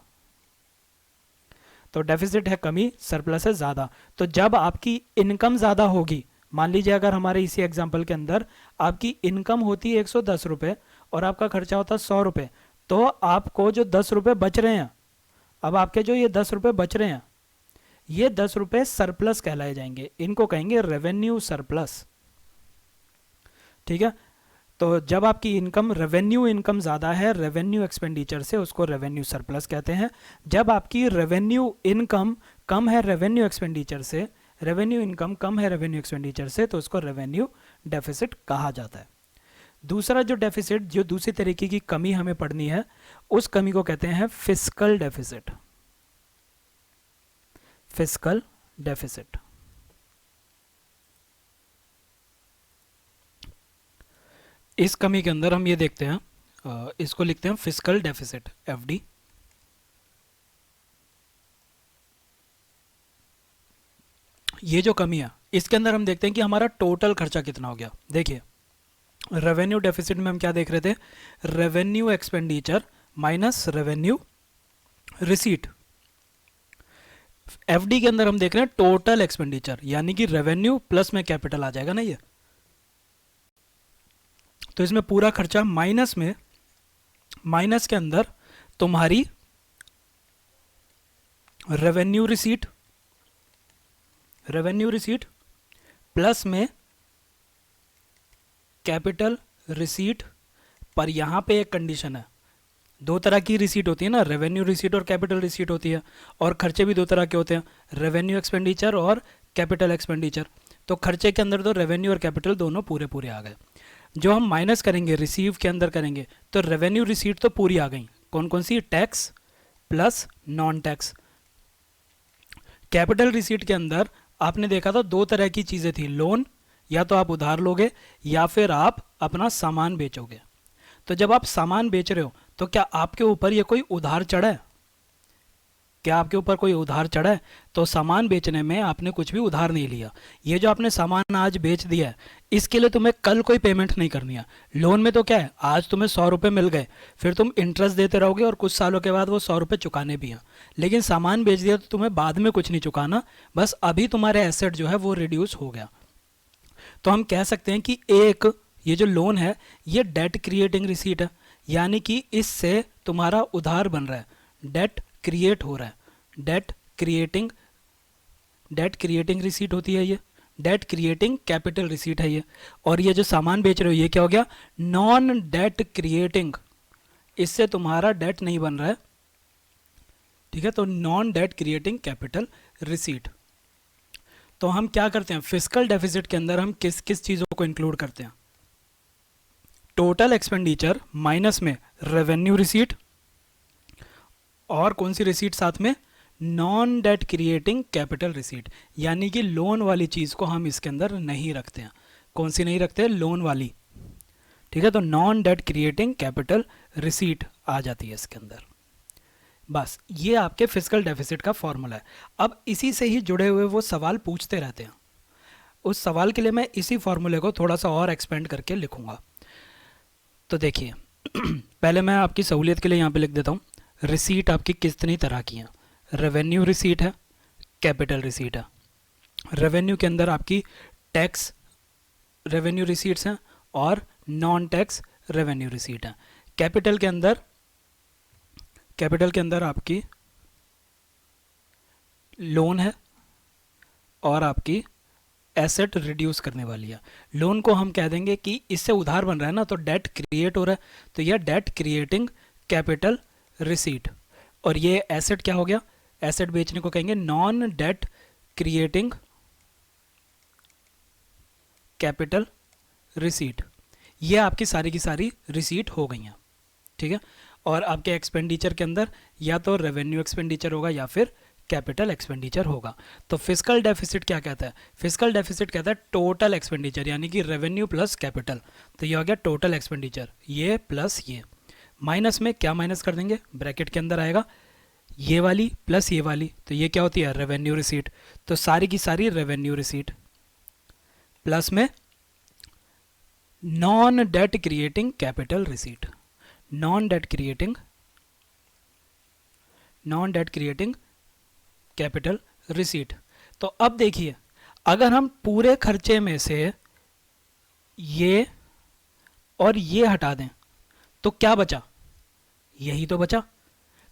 तो डेफिसिट है कमी, सरप्लस है ज्यादा। तो जब आपकी इनकम ज्यादा होगी, मान लीजिए अगर हमारे इसी एग्जांपल के अंदर आपकी इनकम होती है 110 रुपये और आपका खर्चा होता है 100 रुपये, तो आपको जो 10 रुपये बच रहे हैं, अब आपके जो ये 10 रुपये बच रहे हैं, ये 10 रुपये सरप्लस कहलाए जाएंगे, इनको कहेंगे रेवेन्यू सरप्लस। ठीक है, तो जब आपकी इनकम, रेवेन्यू इनकम ज़्यादा है रेवेन्यू एक्सपेंडिचर से, उसको रेवेन्यू सरप्लस कहते हैं। जब आपकी रेवेन्यू इनकम कम है रेवेन्यू एक्सपेंडिचर से, रेवेन्यू इनकम कम है रेवेन्यू एक्सपेंडिचर से, तो उसको रेवेन्यू डेफिसिट कहा जाता है। दूसरा जो डेफिसिट, जो दूसरी तरीके की कमी हमें पढ़नी है, उस कमी को कहते हैं फिस्कल डेफिसिट, फिस्कल डेफिसिट। इस कमी के अंदर हम ये देखते हैं, इसको लिखते हैं फिस्कल डेफिसिट, एफडी। ये जो कमी है इसके अंदर हम देखते हैं कि हमारा टोटल खर्चा कितना हो गया। देखिए रेवेन्यू डेफिसिट में हम क्या देख रहे थे, revenue expenditure minus revenue receipt. FD के अंदर हम देख रहे हैं टोटल एक्सपेंडिचर, यानी कि रेवेन्यू प्लस में कैपिटल आ जाएगा ना ये, तो इसमें पूरा खर्चा माइनस में, माइनस के अंदर तुम्हारी revenue receipt, revenue receipt plus में कैपिटल रिसीट। पर यहां पे एक कंडीशन है, दो तरह की रिसीट होती है ना, रेवेन्यू रिसीट और कैपिटल रिसीट होती है, और खर्चे भी दो तरह के होते हैं, रेवेन्यू एक्सपेंडिचर और कैपिटल एक्सपेंडिचर। तो खर्चे के अंदर तो रेवेन्यू और कैपिटल दोनों पूरे पूरे आ गए। जो हम माइनस करेंगे रिसीव के अंदर करेंगे, तो रेवेन्यू रिसीट तो पूरी आ गई, कौन कौन सी, tax plus non tax. Capital receipt के अंदर आपने देखा था दो तरह की चीज़ें थी, लोन, या तो आप उधार लोगे या फिर आप अपना सामान बेचोगे। तो जब आप सामान बेच रहे हो तो क्या आपके ऊपर ये कोई उधार चढ़ा है, क्या आपके ऊपर कोई उधार चढ़ा है, तो सामान बेचने में आपने कुछ भी उधार नहीं लिया। ये जो आपने सामान आज बेच दिया है, इसके लिए तुम्हें कल कोई पेमेंट नहीं करनी है। लोन में तो क्या है, आज तुम्हें 100 रुपये मिल गए, फिर तुम इंटरेस्ट देते रहोगे और कुछ सालों के बाद वो 100 रुपये चुकाने भी हैं। लेकिन सामान बेच दिया तो तुम्हें बाद में कुछ नहीं चुकाना, बस अभी तुम्हारे एसेट जो है वो रिड्यूस हो गया। तो हम कह सकते हैं कि एक ये जो लोन है ये डेट क्रिएटिंग रिसीट है, यानी कि इससे तुम्हारा उधार बन रहा है, डेट क्रिएट हो रहा है, डेट क्रिएटिंग रिसीट होती है ये, डेट क्रिएटिंग कैपिटल रिसीट है ये। और ये जो सामान बेच रहे हो ये क्या हो गया, नॉन डेट क्रिएटिंग, इससे तुम्हारा डेट नहीं बन रहा है। ठीक है, तो non debt creating capital receipt. तो हम क्या करते हैं, फिस्कल डेफिसिट के अंदर हम किस किस चीज़ों को इंक्लूड करते हैं, टोटल एक्सपेंडिचर माइनस में रेवेन्यू रिसीट और कौन सी रिसीट साथ में? Non debt creating capital receipt, यानी कि लोन वाली चीज़ को हम इसके अंदर नहीं रखते हैं। कौन सी नहीं रखते? लोन वाली। ठीक है, तो non debt creating capital receipt आ जाती है इसके अंदर। बस ये आपके फिजिकल डेफिसिट का फॉर्मूला है। अब इसी से ही जुड़े हुए वो सवाल पूछते रहते हैं, उस सवाल के लिए मैं इसी फॉर्मूले को थोड़ा सा और एक्सपेंड करके लिखूंगा। तो देखिए पहले मैं आपकी सहूलियत के लिए यहाँ पे लिख देता हूँ, रिसीट आपकी कितनी तरह की हैं। रेवेन्यू रिसीट है, कैपिटल रिसीट है। रेवेन्यू के अंदर आपकी टैक्स रेवेन्यू रिसीट्स हैं और नॉन टैक्स रेवेन्यू रिसीट हैं। कैपिटल के अंदर आपकी लोन है और आपकी एसेट रिड्यूस करने वाली है। लोन को हम कह देंगे कि इससे उधार बन रहा है ना, तो डेट क्रिएट हो रहा है, तो यह डेट क्रिएटिंग कैपिटल रिसीट। और ये एसेट क्या हो गया? एसेट बेचने को कहेंगे non debt creating capital receipt. ये आपकी सारी की सारी रिसीट हो गई हैं। ठीक है, और आपके एक्सपेंडिचर के अंदर या तो रेवेन्यू एक्सपेंडिचर होगा या फिर कैपिटल एक्सपेंडिचर होगा। तो फिजिकल डेफिसिट क्या कहता है? फिजिकल डेफिसिट कहता है टोटल एक्सपेंडिचर, यानी कि रेवेन्यू प्लस कैपिटल। तो ये हो गया टोटल एक्सपेंडिचर, ये प्लस ये। माइनस में क्या माइनस कर देंगे? ब्रैकेट के अंदर आएगा ये वाली प्लस ये वाली, तो ये क्या होती है? Revenue receipt. तो सारी की सारी रेवेन्यू रिसीट प्लस में non debt creating capital receipt. Non debt creating capital receipt. तो अब देखिए, अगर हम पूरे खर्चे में से ये और ये हटा दें तो क्या बचा? यही तो बचा।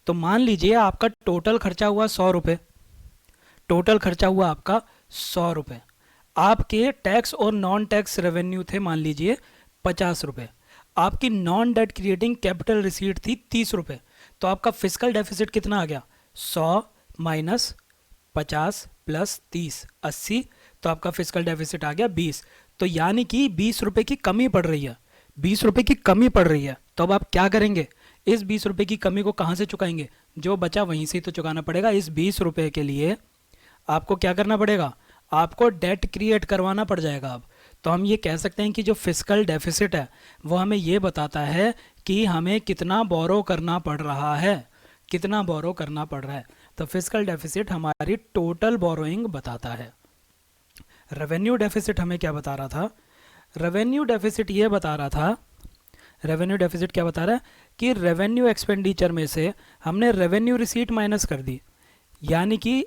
तो मान लीजिए आपका टोटल खर्चा हुआ 100 रुपये, टोटल खर्चा हुआ आपका 100 रुपये। आपके टैक्स और नॉन टैक्स रेवेन्यू थे मान लीजिए 50 रुपये। आपकी non debt creating capital receipt थी 30 रुपये। तो आपका फिजिकल डेफिसिट कितना आ गया? 100 माइनस 50 प्लस 30 80। तो आपका फिजिकल डेफिसिट आ गया 20। तो यानी कि 20 रुपये की कमी पड़ रही है, 20 रुपये की कमी पड़ रही है। तो अब आप क्या करेंगे? इस 20 रुपये की कमी को कहाँ से चुकाएंगे? जो बचा वहीं से तो चुकाना पड़ेगा। इस 20 रुपये के लिए आपको क्या करना पड़ेगा? आपको डेट क्रिएट करवाना पड़ जाएगा। अब तो हम ये कह सकते हैं कि जो फिजिकल डेफिसिट है वो हमें ये बताता है कि हमें कितना बोरो करना पड़ रहा है, कितना बोरो करना पड़ रहा है। तो फिजिकल डेफिसिट हमारी टोटल बोरोइंग बताता है। रेवेन्यू डेफिसिट हमें क्या बता रहा था? रेवेन्यू डेफिसिट ये बता रहा था, रेवेन्यू डेफिसिट क्या बता रहा है कि रेवेन्यू एक्सपेंडिचर में से हमने रेवेन्यू रिसीट माइनस कर दी, यानी कि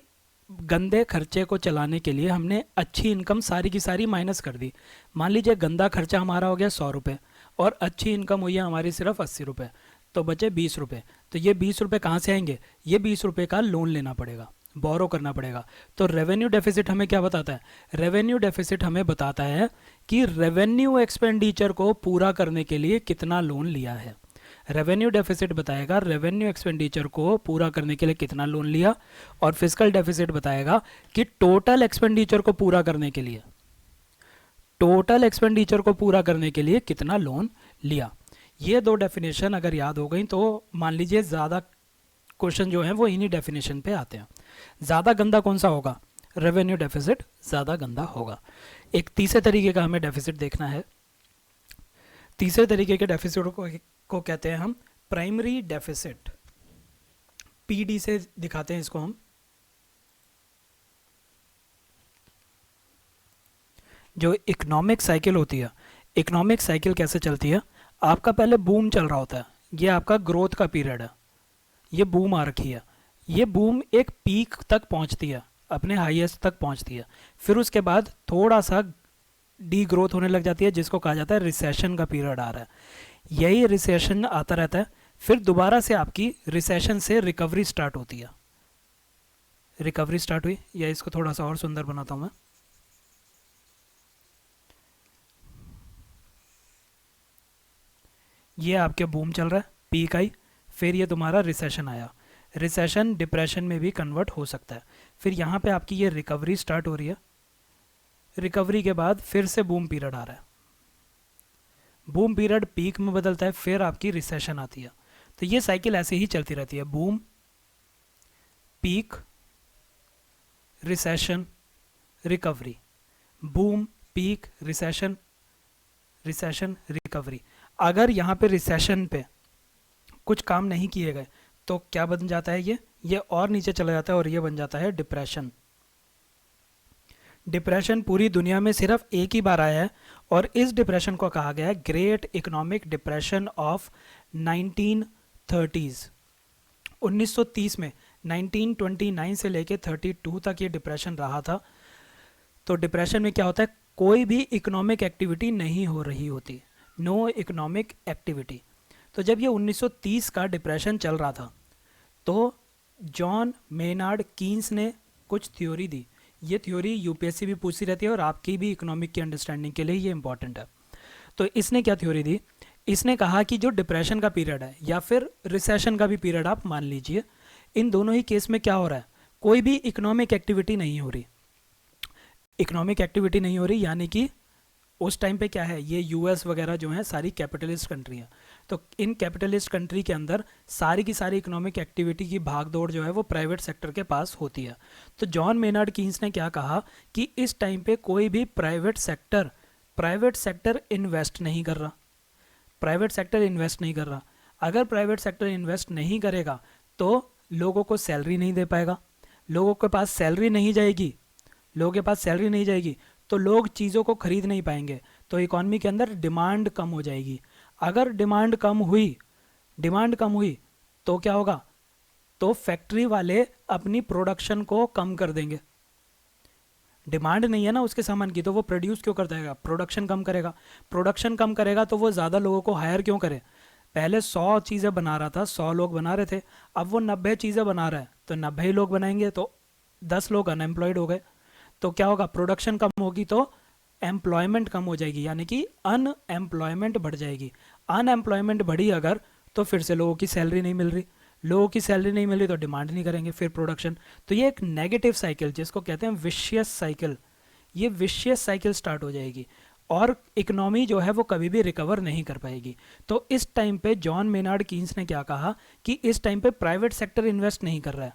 गंदे खर्चे को चलाने के लिए हमने अच्छी इनकम सारी की सारी माइनस कर दी। मान लीजिए गंदा खर्चा हमारा हो गया 100 रुपये और अच्छी इनकम हुई है हमारी सिर्फ 80 रुपये, तो बचे 20 रुपये। तो ये 20 रुपये कहाँ से आएंगे? ये 20 रुपये का लोन लेना पड़ेगा, बोरो करना पड़ेगा। तो रेवेन्यू डेफिसिट हमें क्या बताता है? रेवेन्यू डेफिसिट हमें बताता है कि रेवेन्यू एक्सपेंडिचर को पूरा करने के लिए कितना लोन लिया है। रेवेन्यू डेफिसिट बताएगा रेवेन्यू एक्सपेंडिचर को पूरा करने के लिए कितना लोन लिया, और फिजिकल डेफिसिट बताएगा कि टोटल एक्सपेंडिचर को पूरा करने के लिए, टोटल एक्सपेंडिचर को पूरा करने के लिए कितना लोन लिया। ये दो डेफिनेशन अगर याद हो गई तो मान लीजिए ज़्यादा क्वेश्चन जो हैं वो इन्हीं डेफिनेशन पे आते हैं। ज़्यादा गंदा कौन सा होगा? रेवेन्यू डेफिसिट ज़्यादा गंदा होगा। एक तीसरे तरीके का हमें डेफिसिट देखना है। तीसरे तरीके के डेफिसिट को कहते हैं हम प्राइमरी डेफिसिट। पीडी से दिखाते हैं इसको हम। जो इकोनॉमिक साइकिल होती है, इकोनॉमिक साइकिल कैसे चलती है? आपका पहले बूम चल रहा होता है, ये आपका ग्रोथ का पीरियड है, ये बूम आ रखी है, ये बूम एक पीक तक पहुंचती है, अपने हाईएस्ट तक पहुंचती है। फिर उसके बाद थोड़ा सा डी ग्रोथ होने लग जाती है, जिसको कहा जाता है रिसेशन का पीरियड आ रहा है। यही रिसेशन आता रहता है, फिर दोबारा से आपकी रिसेशन से रिकवरी स्टार्ट होती है। रिकवरी स्टार्ट हुई, या इसको थोड़ा सा और सुंदर बनाता हूं मैं। ये आपके बूम चल रहा है, पीक आई, फिर ये तुम्हारा रिसेशन आया। रिसेशन डिप्रेशन में भी कन्वर्ट हो सकता है। फिर यहाँ पे आपकी ये रिकवरी स्टार्ट हो रही है, रिकवरी के बाद फिर से बूम पीरियड आ रहा है, बूम पीरियड पीक में बदलता है, फिर आपकी रिसेशन आती है। तो ये साइकिल ऐसे ही चलती रहती है, boom peak, recession, recovery. Boom, peak, recession, recession, recovery. अगर यहाँ पे रिसेशन पे कुछ काम नहीं किए गए तो क्या बन जाता है, ये और नीचे चला जाता है और ये बन जाता है डिप्रेशन। डिप्रेशन पूरी दुनिया में सिर्फ एक ही बार आया है और इस डिप्रेशन को कहा गया है great economic depression of 1930s। 1930 में 1929 से लेके 32 तक ये डिप्रेशन रहा था। तो डिप्रेशन में क्या होता है, कोई भी इकोनॉमिक एक्टिविटी नहीं हो रही होती, नो इकोनॉमिक एक्टिविटी। तो जब ये 1930 का डिप्रेशन चल रहा था तो जॉन मेनार्ड कीन्स ने कुछ थ्योरी दी। ये थ्योरी यूपीएससी भी पूछती रहती है और आपकी भी इकोनॉमिक की अंडरस्टैंडिंग के लिए ये इंपॉर्टेंट है। तो इसने क्या थ्योरी दी, इसने कहा कि जो डिप्रेशन का पीरियड है या फिर रिसेशन का भी पीरियड आप मान लीजिए, इन दोनों ही केस में क्या हो रहा है, कोई भी इकोनॉमिक एक्टिविटी नहीं हो रही। इकोनॉमिक एक्टिविटी नहीं हो रही यानी कि उस टाइम पे क्या है, ये यूएस वगैरह जो है सारी कैपिटलिस्ट कंट्री है। तो इन कैपिटलिस्ट कंट्री के अंदर सारी की सारी इकोनॉमिक एक्टिविटी की भागदौड़ जो है वो प्राइवेट सेक्टर के पास होती है। तो जॉन मेनार्ड कीन्स ने क्या कहा कि इस टाइम पे कोई भी प्राइवेट सेक्टर इन्वेस्ट नहीं कर रहा, प्राइवेट सेक्टर इन्वेस्ट नहीं कर रहा। अगर प्राइवेट सेक्टर इन्वेस्ट नहीं करेगा तो लोगों को सैलरी नहीं दे पाएगा, लोगों के पास सैलरी नहीं जाएगी, लोगों के पास सैलरी नहीं जाएगी तो लोग चीज़ों को खरीद नहीं पाएंगे, तो इकॉनमी के अंदर डिमांड कम हो जाएगी। अगर डिमांड कम हुई तो क्या होगा, तो फैक्ट्री वाले अपनी प्रोडक्शन को कम कर देंगे। डिमांड नहीं है ना उसके सामान की, तो वो प्रोड्यूस क्यों करता है, प्रोडक्शन कम करेगा। प्रोडक्शन कम करेगा तो वो ज़्यादा लोगों को हायर क्यों करे। पहले 100 चीज़ें बना रहा था, 100 लोग बना रहे थे, अब वो 90 चीज़ें बना रहा है तो 90 ही लोग बनाएंगे, तो 10 लोग अनएम्प्लॉयड हो गए। तो क्या होगा, प्रोडक्शन कम होगी तो एम्प्लॉयमेंट कम हो जाएगी, यानी कि अनएम्प्लॉयमेंट बढ़ जाएगी। अनएम्प्लॉयमेंट बढ़ी अगर तो फिर से लोगों की सैलरी नहीं मिल रही, लोगों की सैलरी नहीं मिल रही तो डिमांड नहीं करेंगे, फिर प्रोडक्शन। तो ये एक नेगेटिव साइकिल जिसको कहते हैं विशियस साइकिल, ये विशियस साइकिल स्टार्ट हो जाएगी और इकोनॉमी जो है वो कभी भी रिकवर नहीं कर पाएगी। तो इस टाइम पे जॉन मेनार्ड कीन्स ने क्या कहा कि इस टाइम पे प्राइवेट सेक्टर इन्वेस्ट नहीं कर रहा है,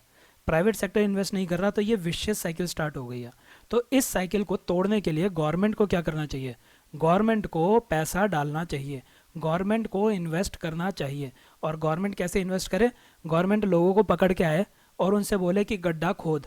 प्राइवेट सेक्टर इन्वेस्ट नहीं कर रहा, तो ये विशियस साइकिल स्टार्ट हो गई है। तो इस साइकिल को तोड़ने के लिए गवर्नमेंट को क्या करना चाहिए, गवर्नमेंट को पैसा डालना चाहिए, गवर्नमेंट को इन्वेस्ट करना चाहिए। और गवर्नमेंट कैसे इन्वेस्ट करे, गवर्नमेंट लोगों को पकड़ के आए और उनसे बोले कि गड्ढा खोद,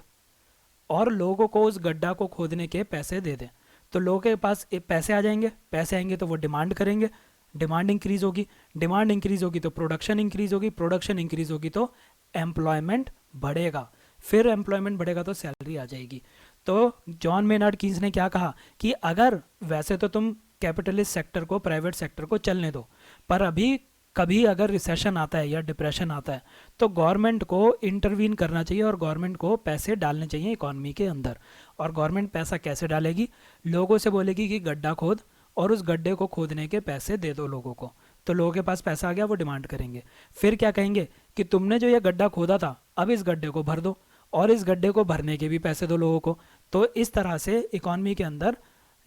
और लोगों को उस गड्ढा को खोदने के पैसे दे दें। तो लोगों के पास पैसे आ जाएंगे, पैसे आएंगे तो वो डिमांड करेंगे, डिमांड इंक्रीज होगी, डिमांड इंक्रीज होगी तो प्रोडक्शन इंक्रीज होगी, प्रोडक्शन इंक्रीज होगी तो एम्प्लॉयमेंट बढ़ेगा, फिर एम्प्लॉयमेंट बढ़ेगा तो सैलरी आ जाएगी। तो जॉन मेनार्ड कीन्स ने क्या कहा कि अगर वैसे तो तुम कैपिटलिस्ट सेक्टर को, प्राइवेट सेक्टर को चलने दो, पर अभी कभी अगर रिसेशन आता है या डिप्रेशन आता है तो गवर्नमेंट को इंटरवीन करना चाहिए और गवर्नमेंट को पैसे डालने चाहिए इकॉनमी के अंदर। और गवर्नमेंट पैसा कैसे डालेगी, लोगों से बोलेगी कि गड्ढा खोद और उस गड्ढे को खोदने के पैसे दे दो लोगों को, तो लोगों के पास पैसा आ गया, वो डिमांड करेंगे। फिर क्या कहेंगे कि तुमने जो ये गड्ढा खोदा था अब इस गड्ढे को भर दो, और इस गड्ढे को भरने के भी पैसे दो लोगों को। तो इस तरह से इकॉनमी के अंदर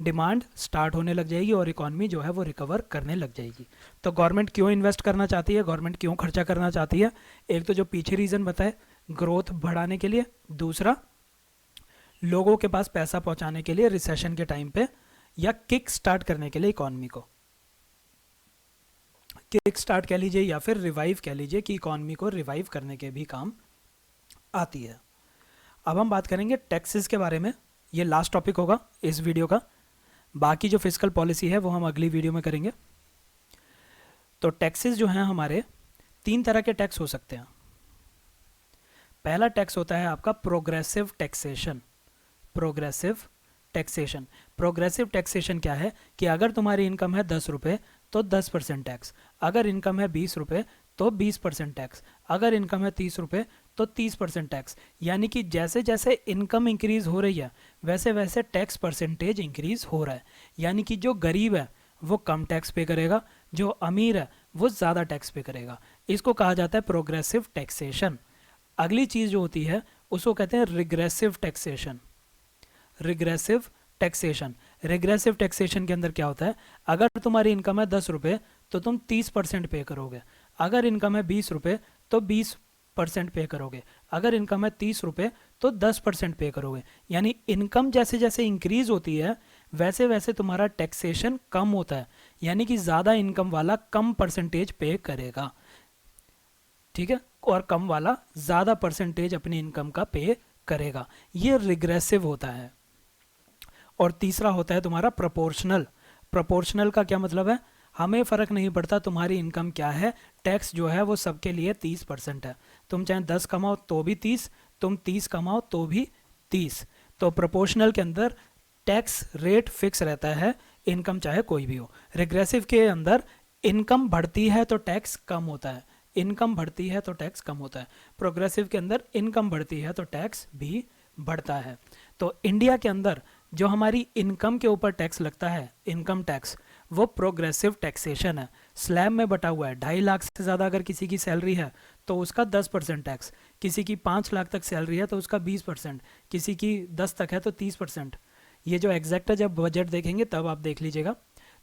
डिमांड स्टार्ट होने लग जाएगी और इकॉनमी जो है वो रिकवर करने लग जाएगी। तो गवर्नमेंट क्यों इन्वेस्ट करना चाहती है, गवर्नमेंट क्यों खर्चा करना चाहती है, एक तो जो पीछे रीज़न बताए ग्रोथ बढ़ाने के लिए, दूसरा लोगों के पास पैसा पहुंचाने के लिए रिसेशन के टाइम पे, या किक स्टार्ट करने के लिए इकॉनमी को, किक स्टार्ट कह लीजिए या फिर रिवाइव कह लीजिए, कि इकॉनमी को रिवाइव करने के भी काम आती है। अब हम बात करेंगे टैक्सेस के बारे में, ये लास्ट टॉपिक होगा इस वीडियो का, बाकी जो फिस्कल पॉलिसी है वो हम अगली वीडियो में करेंगे। तो टैक्सेस जो हैं हमारे, 3 तरह के टैक्स हो सकते हैं। पहला टैक्स होता है आपका progressive taxation. Progressive taxation, progressive taxation क्या है कि अगर तुम्हारी इनकम है 10 रुपये तो 10% टैक्स, अगर इनकम है 20 रुपये तो 20% टैक्स, अगर इनकम है 30 रुपये तो 30% टैक्स। यानी कि जैसे जैसे इनकम इंक्रीज हो रही है वैसे वैसे टैक्स परसेंटेज इंक्रीज हो रहा है। यानी कि जो गरीब है वो कम टैक्स पे करेगा, जो अमीर है वो ज़्यादा टैक्स पे करेगा। इसको कहा जाता है प्रोग्रेसिव टैक्सेशन। अगली चीज़ जो होती है उसको कहते हैं regressive taxation. Regressive taxation, regressive taxation के अंदर क्या होता है, अगर तुम्हारी इनकम है 10 रुपये तो तुम 30% पे करोगे, अगर इनकम है 20 रुपये तो परसेंट पे करोगे। अगर इनकम है 30 रुपये तो 10% पे करोगे। यानी इनकम जैसे जैसे इंक्रीज होती है वैसे वैसे तुम्हारा टैक्सेशन कम होता है, यानी कि ज़्यादा इनकम वाला कम परसेंटेज पे करेगा, ठीक है, और कम वाला ज़्यादा परसेंटेज अपनी इनकम का पे करेगा। ये रिग्रेसिव होता है। और तीसरा होता है तुम्हारा प्रोपोर्शनल। प्रोपोर्शनल का क्या मतलब है, हमें फ़र्क नहीं पड़ता तुम्हारी इनकम क्या है, टैक्स जो है वो सबके लिए 30% है। तुम चाहे 10 कमाओ तो भी 30, तुम 30 कमाओ तो भी 30। तो प्रोपोर्शनल के अंदर टैक्स रेट फिक्स रहता है, इनकम चाहे कोई भी हो। रिग्रेसिव के अंदर इनकम बढ़ती है तो टैक्स कम होता है, इनकम बढ़ती है तो टैक्स कम होता है। प्रोग्रेसिव के अंदर इनकम बढ़ती है तो टैक्स भी बढ़ता है। तो इंडिया के अंदर जो हमारी इनकम के ऊपर टैक्स लगता है, इनकम टैक्स, वो प्रोग्रेसिव टैक्सेशन है। स्लैब में बटा हुआ है। 2.5 लाख से ज़्यादा अगर किसी की सैलरी है तो उसका 10% टैक्स, किसी की 5 लाख तक सैलरी है तो उसका 20%, किसी की 10 तक है तो 30%। ये जो एग्जैक्ट है, जब बजट देखेंगे तब आप देख लीजिएगा।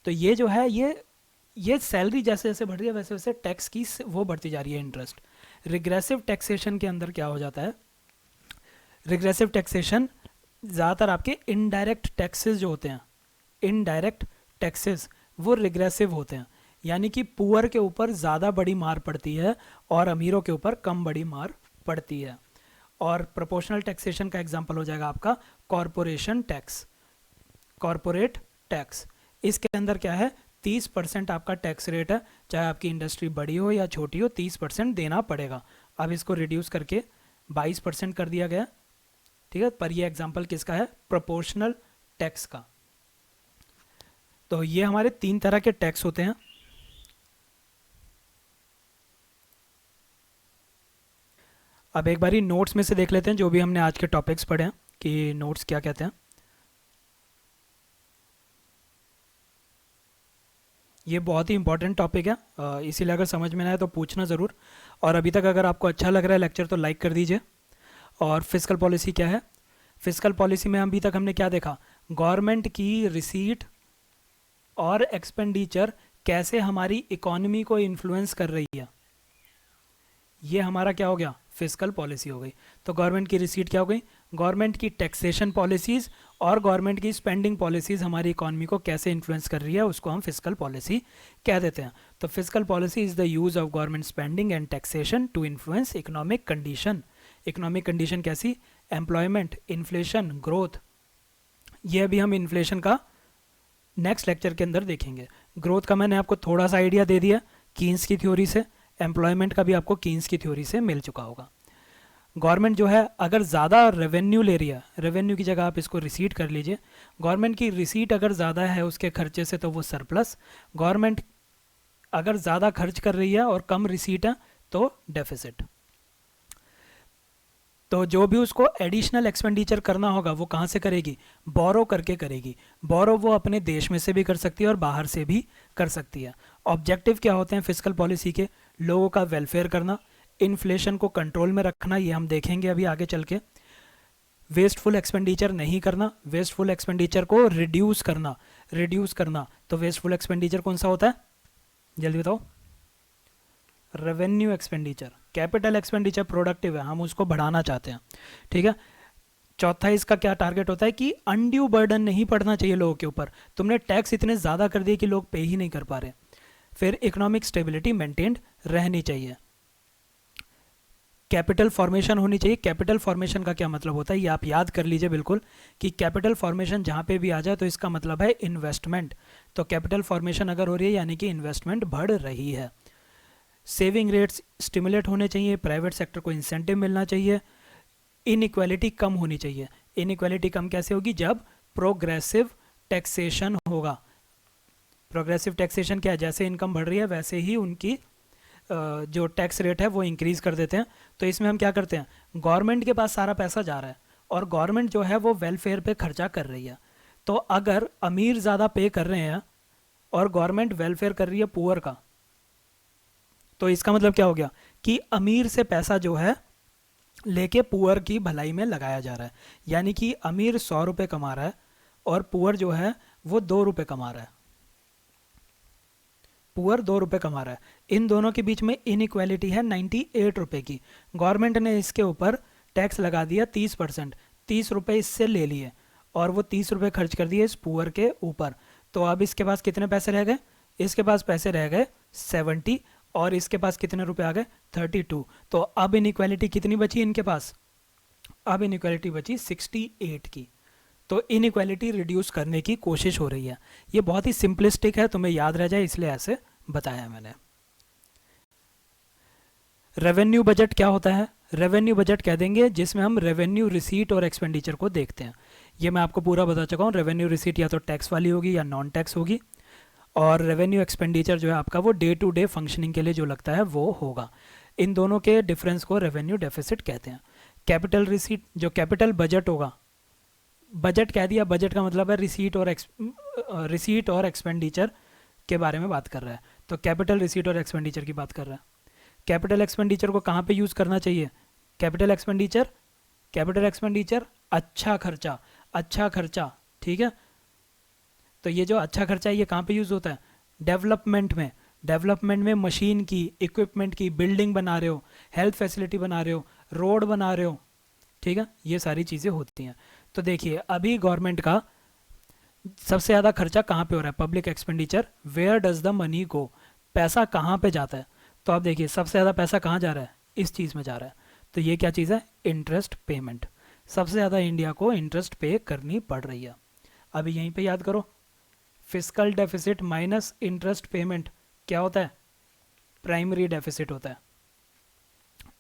तो ये जो है ये सैलरी जैसे जैसे बढ़ रही है वैसे वैसे टैक्स की वो बढ़ती जा रही है, इंटरेस्ट। रिग्रेसिव टैक्सेशन के अंदर क्या हो जाता है, रिग्रेसिव टैक्सेशन ज़्यादातर आपके इनडायरेक्ट टैक्सेस जो होते हैं, इनडायरेक्ट टैक्सेस वो रिग्रेसिव होते हैं, यानी कि पुअर के ऊपर ज़्यादा बड़ी मार पड़ती है और अमीरों के ऊपर कम बड़ी मार पड़ती है। और प्रोपोर्शनल टैक्सेशन का एग्जांपल हो जाएगा आपका कॉरपोरेशन टैक्स, कॉरपोरेट टैक्स। इसके अंदर क्या है, 30% आपका टैक्स रेट है, चाहे आपकी इंडस्ट्री बड़ी हो या छोटी हो, 30% देना पड़ेगा। अब इसको रिड्यूस करके 22% कर दिया गया, ठीक है। पर ये एग्जांपल किसका है, प्रोपोर्शनल टैक्स का। तो ये हमारे 3 तरह के टैक्स होते हैं। अब एक बारी नोट्स में से देख लेते हैं जो भी हमने आज के टॉपिक्स पढ़े हैं कि नोट्स क्या कहते हैं। ये बहुत ही इंपॉर्टेंट टॉपिक है, इसीलिए अगर समझ में ना आए तो पूछना ज़रूर। और अभी तक अगर आपको अच्छा लग रहा है लेक्चर तो लाइक कर दीजिए। और फिस्कल पॉलिसी क्या है, फिस्कल पॉलिसी में अभी तक हमने क्या देखा, गवर्नमेंट की रिसीट और एक्सपेंडिचर कैसे हमारी इकोनॉमी को इन्फ्लुएंस कर रही है, ये हमारा क्या हो गया, फिस्कल पॉलिसी हो गई। तो गवर्नमेंट की रिसीट क्या हो गई, गवर्नमेंट की टैक्सेशन पॉलिसीज़ और गवर्नमेंट की स्पेंडिंग पॉलिसीज़ हमारी इकोनॉमी को कैसे इन्फ्लुएंस कर रही है, उसको हम फिस्कल पॉलिसी कह देते हैं। तो fiscal policy is the use of government spending and taxation to influence economic condition. Economic condition कैसी, एम्प्लॉयमेंट, इन्फ्लेशन, ग्रोथ। ये अभी हम इन्फ्लेशन का नेक्स्ट लेक्चर के अंदर देखेंगे। ग्रोथ का मैंने आपको थोड़ा सा आइडिया दे दिया कीन्स की थ्योरी से, एम्प्लॉयमेंट का भी आपको कीन्स की थ्योरी से मिल चुका होगा। गवर्नमेंट जो है अगर ज़्यादा रेवेन्यू ले रही है, रेवेन्यू की जगह आप इसको रिसीट कर लीजिए, गवर्नमेंट की रिसीट अगर ज़्यादा है उसके खर्चे से तो वो सरप्लस, गवर्नमेंट अगर ज़्यादा खर्च कर रही है और कम रिसीट है तो डेफिसिट। तो जो भी उसको एडिशनल एक्सपेंडिचर करना होगा वो कहाँ से करेगी, बोरो करके करेगी। बोरो वो अपने देश में से भी कर सकती है और बाहर से भी कर सकती है। ऑब्जेक्टिव क्या होते हैं फिस्कल पॉलिसी के, लोगों का वेलफेयर करना, इन्फ्लेशन को कंट्रोल में रखना, ये हम देखेंगे अभी आगे चल के। वेस्टफुल एक्सपेंडिचर नहीं करना, वेस्टफुल एक्सपेंडिचर को रिड्यूस करना, रिड्यूस करना। तो वेस्टफुल एक्सपेंडिचर कौन सा होता है, जल्दी बताओ, revenue expenditure. Capital expenditure productive है, हम उसको बढ़ाना चाहते हैं, ठीक है। चौथा इसका क्या टारगेट होता है कि अनड्यू बर्डन नहीं पड़ना चाहिए लोगों के ऊपर, तुमने टैक्स इतने ज़्यादा कर दिए कि लोग पे ही नहीं कर पा रहे। फिर इकोनॉमिक स्टेबिलिटी मेंटेन्ड रहनी चाहिए। कैपिटल फॉर्मेशन होनी चाहिए। कैपिटल फॉर्मेशन का क्या मतलब होता है ये आप याद कर लीजिए बिल्कुल, कि कैपिटल फॉर्मेशन जहाँ पे भी आ जाए तो इसका मतलब है इन्वेस्टमेंट। तो कैपिटल फॉर्मेशन अगर हो रही है यानी कि इन्वेस्टमेंट बढ़ रही है। सेविंग रेट्स स्टिमुलेट होने चाहिए, प्राइवेट सेक्टर को इंसेंटिव मिलना चाहिए, इनइक्वालिटी कम होनी चाहिए। इनइक्वालिटी कम कैसे होगी, जब प्रोग्रेसिव टैक्सेशन होगा। प्रोग्रेसिव टैक्सेशन क्या है, जैसे इनकम बढ़ रही है वैसे ही उनकी जो टैक्स रेट है वो इंक्रीज़ कर देते हैं। तो इसमें हम क्या करते हैं, गवर्नमेंट के पास सारा पैसा जा रहा है और गवर्नमेंट जो है वो वेलफेयर पे खर्चा कर रही है। तो अगर अमीर ज़्यादा पे कर रहे हैं और गवर्नमेंट वेलफेयर कर रही है पुअर का, तो इसका मतलब क्या हो गया कि अमीर से पैसा जो है लेके पुअर की भलाई में लगाया जा रहा है। यानी कि अमीर 100 रुपये कमा रहा है और पुअर जो है वो 2 रुपये कमा रहा है। पुअर 2 रुपये कमा रहा है, इन दोनों के बीच में इनइक्वालिटी है 98 रुपये की। गवर्नमेंट ने इसके ऊपर टैक्स लगा दिया 30%, 30 रुपये इससे ले लिए और वो 30 रुपये खर्च कर दिए इस पुअर के ऊपर। तो अब इसके पास कितने पैसे रह गए? इसके पास पैसे रह गए 70 और इसके पास कितने रुपए आ गए? 32। तो अब इनइक्वालिटी कितनी बची इनके पास? अब इनइक्वालिटी बची 68 की। तो इनइक्वालिटी रिड्यूस करने की कोशिश हो रही है। ये बहुत ही सिंपलिस्टिक है, तुम्हें याद रह जाए इसलिए ऐसे बताया मैंने। रेवेन्यू बजट क्या होता है? रेवेन्यू बजट कह देंगे जिसमें हम रेवेन्यू रिसीट और एक्सपेंडिचर को देखते हैं। ये मैं आपको पूरा बता चुका हूँ। रेवेन्यू रिसीट या तो टैक्स वाली होगी या नॉन टैक्स होगी, और रेवेन्यू एक्सपेंडिचर जो है आपका वो डे टू डे फंक्शनिंग के लिए जो लगता है वो होगा। इन दोनों के डिफरेंस को रेवेन्यू डेफिसिट कहते हैं। कैपिटल रिसीट, जो कैपिटल बजट होगा, बजट कह दिया, बजट का मतलब है रिसीट और एक्सपेंडिचर के बारे में बात कर रहा है। तो कैपिटल रिसीट और एक्सपेंडिचर की बात कर रहा है। कैपिटल एक्सपेंडिचर को कहाँ पे यूज़ करना चाहिए? कैपिटल एक्सपेंडिचर अच्छा खर्चा, ठीक है। तो ये जो अच्छा खर्चा है ये कहाँ पे यूज़ होता है? डेवलपमेंट में मशीन की, इक्विपमेंट की, बिल्डिंग बना रहे हो, हेल्थ फैसिलिटी बना रहे हो, रोड बना रहे हो, ठीक है, ये सारी चीज़ें होती हैं। तो देखिए अभी गवर्नमेंट का सबसे ज़्यादा खर्चा कहाँ पे हो रहा है? Public expenditure. Where does the money go? पैसा कहाँ पे जाता है? तो आप देखिए सबसे ज़्यादा पैसा कहाँ जा रहा है? इस चीज़ में जा रहा है। तो ये क्या चीज़ है? Interest payment. सबसे ज़्यादा इंडिया को इंटरेस्ट पे करनी पड़ रही है। अभी यहीं पे याद करो, fiscal deficit minus interest payment क्या होता है? प्राइमरी डेफिसिट होता है,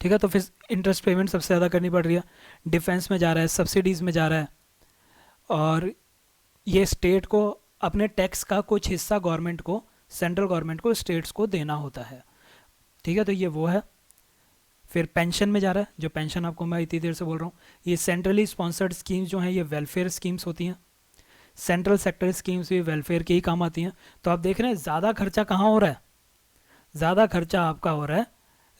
ठीक है। तो फिर इंटरेस्ट पेमेंट सबसे ज़्यादा करनी पड़ रही है। डिफेंस में जा रहा है, सब्सिडीज़ में जा रहा है, और ये स्टेट को अपने टैक्स का कुछ हिस्सा गवर्नमेंट को, सेंट्रल गवर्नमेंट को, स्टेट्स को देना होता है, ठीक है। तो ये वो है। फिर पेंशन में जा रहा है, जो पेंशन आपको मैं इतनी देर से बोल रहा हूँ, ये सेंट्रली स्पॉन्सर्ड स्कीम्स जो हैं ये वेलफेयर स्कीम्स होती हैं। सेंट्रल सेक्टर स्कीम्स भी वेलफेयर के ही काम आती हैं। तो आप देख रहे हैं ज़्यादा खर्चा कहाँ हो रहा है? ज़्यादा खर्चा आपका हो रहा है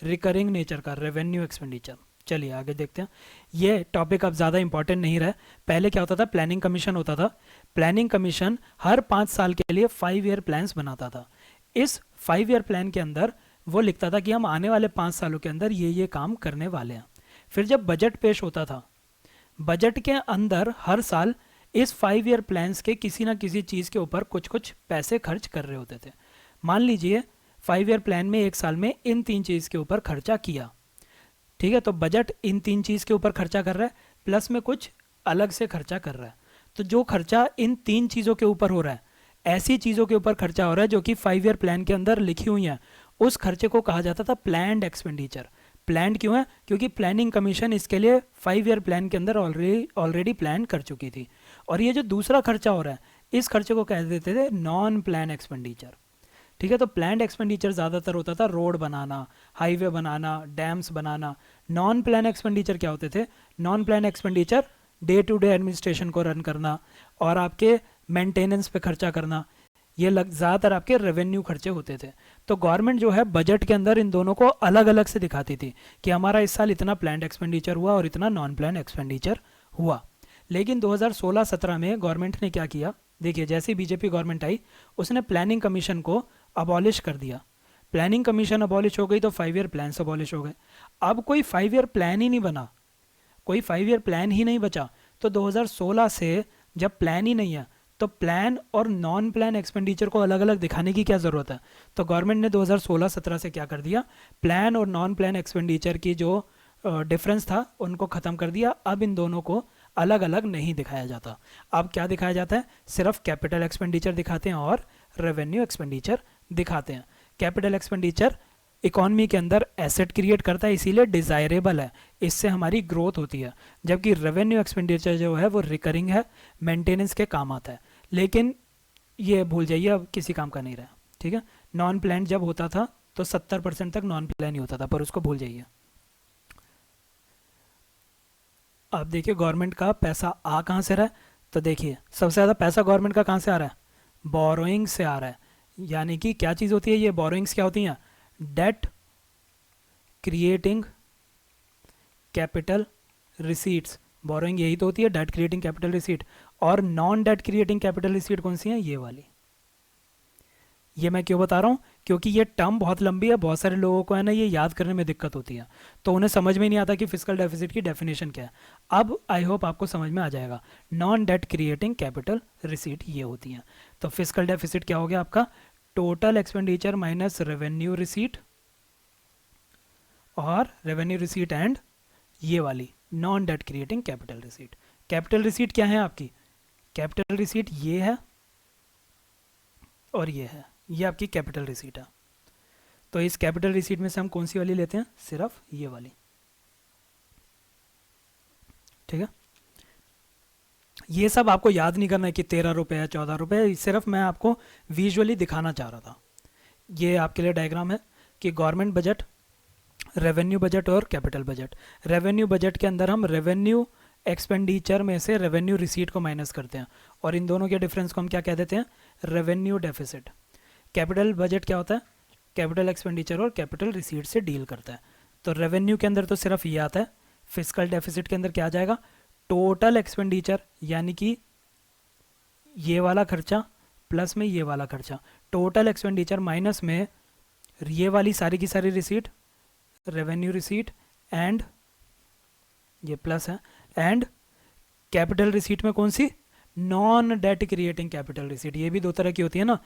रिकरिंग नेचर का, रेवेन्यू एक्सपेंडिचर। चलिए आगे देखते हैं। ये टॉपिक अब ज़्यादा इंपॉर्टेंट नहीं रहा है। पहले क्या होता था? प्लानिंग कमीशन होता था। प्लानिंग कमीशन हर 5 साल के लिए 5 ईयर प्लान्स बनाता था। इस 5 ईयर प्लान के अंदर वो लिखता था कि हम आने वाले 5 सालों के अंदर ये काम करने वाले हैं। फिर जब बजट पेश होता था, बजट के अंदर हर साल इस 5 ईयर प्लान्स के किसी ना किसी चीज़ के ऊपर कुछ कुछ पैसे खर्च कर रहे होते थे। मान लीजिए 5 ईयर प्लान में एक साल में इन 3 चीज़ के ऊपर खर्चा किया, ठीक है। तो बजट इन 3 चीज़ के ऊपर खर्चा कर रहा है, प्लस में कुछ अलग से खर्चा कर रहा है। तो जो खर्चा इन 3 चीज़ों के ऊपर हो रहा है, ऐसी चीज़ों के ऊपर खर्चा हो रहा है जो कि 5 ईयर प्लान के अंदर लिखी हुई हैं, उस खर्चे को कहा जाता था प्लान्ड एक्सपेंडिचर। प्लान्ड क्यों है? क्योंकि प्लानिंग कमीशन इसके लिए 5 ईयर प्लान के अंदर ऑलरेडी प्लान कर चुकी थी। और ये जो दूसरा खर्चा हो रहा है, इस खर्चे को कह देते थे नॉन प्लान एक्सपेंडिचर, ठीक है। तो प्लान्ड एक्सपेंडिचर ज़्यादातर होता था रोड बनाना, हाईवे बनाना, डैम्स बनाना। नॉन प्लान एक्सपेंडिचर क्या होते थे? Non plan expenditure day to day administration को रन करना और आपके मेंटेनेंस पे खर्चा करना, ये ज़्यादातर आपके रेवेन्यू खर्चे होते थे। तो गवर्नमेंट जो है बजट के अंदर इन दोनों को अलग अलग से दिखाती थी कि हमारा इस साल इतना प्लान्ड एक्सपेंडिचर हुआ और इतना नॉन प्लान एक्सपेंडिचर हुआ। लेकिन 2016-17 में गवर्नमेंट ने क्या किया? देखिए जैसे बीजेपी गवर्नमेंट आई, उसने प्लानिंग कमीशन को अबॉलिश कर दिया। प्लानिंग कमीशन अबॉलिश हो गई तो 5 ईयर प्लान अबॉलिश हो गए। अब कोई 5 ईयर प्लान ही नहीं बना, कोई 5 ईयर प्लान ही नहीं बचा। तो 2016 से जब प्लान ही नहीं है तो प्लान और नॉन प्लान एक्सपेंडिचर को अलग अलग दिखाने की क्या ज़रूरत है? तो गवर्नमेंट ने 2016-17 से क्या कर दिया? प्लान और नॉन प्लान एक्सपेंडिचर की जो डिफरेंस था उनको ख़त्म कर दिया। अब इन दोनों को अलग अलग नहीं दिखाया जाता। अब क्या दिखाया जाता है? सिर्फ कैपिटल एक्सपेंडिचर दिखाते हैं और रेवेन्यू एक्सपेंडिचर दिखाते हैं। कैपिटल एक्सपेंडिचर इकॉनमी के अंदर एसेट क्रिएट करता है, इसीलिए डिज़ायरेबल है, इससे हमारी ग्रोथ होती है। जबकि रेवेन्यू एक्सपेंडिचर जो है वो रिकरिंग है, मेंटेनेंस के काम आता है। लेकिन ये भूल जाइए अब किसी काम का नहीं रहा, ठीक है। नॉन प्लान जब होता था तो 70% तक नॉन प्लान ही होता था, पर उसको भूल जाइए। अब देखिए गवर्नमेंट का पैसा आ कहाँ से रहा है? तो देखिए सबसे ज़्यादा पैसा गवर्नमेंट का कहाँ से आ रहा है? बोरोइंग से आ रहा है। यानी कि क्या चीज़ होती है ये बोरोइंग्स? क्या होती हैं? Debt creating capital receipts. Borrowing यही तो होती है, डेट क्रिएटिंग कैपिटल रिसीट। और non debt creating capital receipt कौन सी है? ये वाली। ये मैं क्यों बता रहा हूँ? क्योंकि ये टर्म बहुत लंबी है, बहुत सारे लोगों को है ना ये याद करने में दिक्कत होती है, तो उन्हें समझ में नहीं आता कि फिजिकल डेफिसिट की डेफिनेशन क्या है। अब आई होप आपको समझ में आ जाएगा। Non debt creating capital receipt ये होती हैं। तो फिजिकल डेफिसिट क्या हो गया आपका, total expenditure minus revenue receipt, और रेवेन्यू रिसीट एंड ये वाली non debt creating capital receipt. Capital receipt क्या है आपकी, कैपिटल रिसीट ये है और ये है, ये आपकी कैपिटल रिसीट है। तो इस कैपिटल रिसीट में से हम कौन सी वाली लेते हैं, सिर्फ ये वाली, ठीक है। ये सब आपको याद नहीं करना है कि 13 रुपये है 14 रुपये, सिर्फ मैं आपको विजुअली दिखाना चाह रहा था। ये आपके लिए डायग्राम है कि गवर्नमेंट बजट, रेवेन्यू बजट और कैपिटल बजट। रेवेन्यू बजट के अंदर हम रेवेन्यू एक्सपेंडिचर में से रेवेन्यू रिसीट को माइनस करते हैं, और इन दोनों के डिफरेंस को हम क्या कह देते हैं, रेवेन्यू डेफिसिट। कैपिटल बजट क्या होता है, कैपिटल एक्सपेंडिचर और कैपिटल रिसीट से डील करता है। तो रेवेन्यू के अंदर तो सिर्फ ये आता है, फिजिकल डेफिसिट के अंदर क्या आ जाएगा, टोटल एक्सपेंडिचर, यानी कि ये वाला खर्चा प्लस में ये वाला खर्चा, टोटल एक्सपेंडिचर माइनस में ये वाली सारी की सारी रिसीट, रेवेन्यू रिसीट एंड ये प्लस है, एंड कैपिटल रिसीट में कौन सी, non debt creating capital receipt. ये भी दो तरह की होती है ना,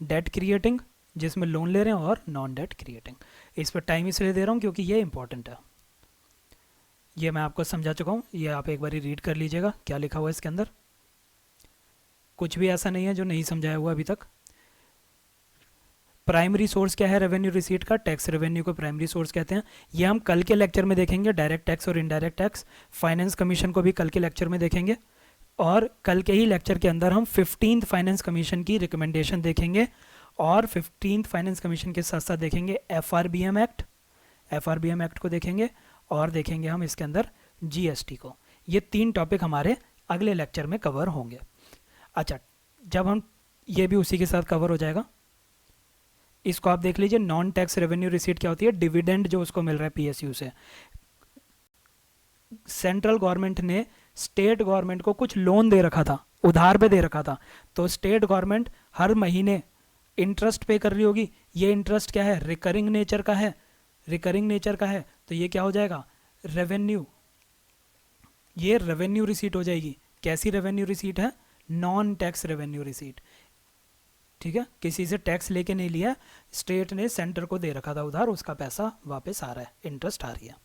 डेट क्रिएटिंग जिसमें लोन ले रहे हैं, और नॉन डेट क्रिएटिंग। इस पर टाइम इसलिए दे रहा हूँ क्योंकि ये इंपॉर्टेंट है। ये मैं आपको समझा चुका हूँ, ये आप एक बार रीड कर लीजिएगा क्या लिखा हुआ है इसके अंदर, कुछ भी ऐसा नहीं है जो नहीं समझाया हुआ अभी तक। प्राइमरी सोर्स क्या है रेवेन्यू रिसीट का, टैक्स रेवेन्यू को प्राइमरी सोर्स कहते हैं। ये हम कल के लेक्चर में देखेंगे, डायरेक्ट टैक्स और इनडायरेक्ट टैक्स। फाइनेंस कमीशन को भी कल के लेक्चर में देखेंगे, और कल के ही लेक्चर के अंदर हम 15th फाइनेंस कमीशन की रिकमेंडेशन देखेंगे, और 15th फाइनेंस कमीशन के साथ साथ देखेंगे एफआरबीएम एक्ट, एफआरबीएम एक्ट को देखेंगे, और देखेंगे हम इसके अंदर जीएसटी को। ये 3 टॉपिक हमारे अगले लेक्चर में कवर होंगे। अच्छा, जब हम ये भी उसी के साथ कवर हो जाएगा, इसको आप देख लीजिए। नॉन टैक्स रेवेन्यू रिसीट क्या होती है, डिविडेंड जो उसको मिल रहा है पीएसयू से। सेंट्रल गवर्नमेंट ने स्टेट गवर्नमेंट को कुछ लोन दे रखा था, उधार पे दे रखा था, तो स्टेट गवर्नमेंट हर महीने इंटरेस्ट पे कर रही होगी। ये इंटरेस्ट क्या है, रिकरिंग नेचर का है, रिकरिंग नेचर का है, तो ये क्या हो जाएगा, रेवेन्यू, ये रेवेन्यू रिसीट हो जाएगी। कैसी रेवेन्यू रिसीट है, नॉन टैक्स रेवेन्यू रिसीट, ठीक है। किसी से टैक्स लेके नहीं लिया, स्टेट ने सेंटर को दे रखा था उधार, उसका पैसा वापस आ रहा है, इंटरेस्ट आ रही है।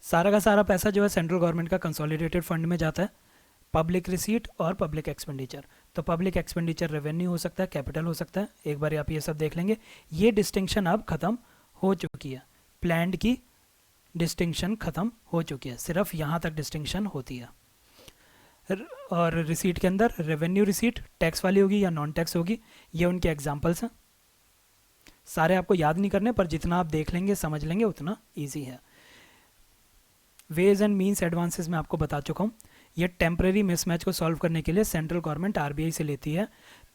सारा का सारा पैसा जो है सेंट्रल गवर्नमेंट का कंसोलिडेटेड फंड में जाता है, पब्लिक रिसीट और पब्लिक एक्सपेंडिचर। तो पब्लिक एक्सपेंडिचर रेवेन्यू हो सकता है, कैपिटल हो सकता है, एक बार आप ये सब देख लेंगे। ये डिस्टिंक्शन अब खत्म हो चुकी है, प्लान्ड की डिस्टिंक्शन खत्म हो चुकी है, सिर्फ यहाँ तक डिस्टिंक्शन होती है। और रिसीट के अंदर रेवेन्यू रिसीट टैक्स वाली होगी या नॉन टैक्स होगी, ये उनके एग्जांपल्स हैं। सारे आपको याद नहीं करने, पर जितना आप देख लेंगे समझ लेंगे उतना इजी है। वेज एंड मीन्स एडवांसेस में आपको बता चुका हूँ। ये टेम्परेरी मिसमैच को सॉल्व करने के लिए सेंट्रल गवर्नमेंट आरबीआई से लेती है,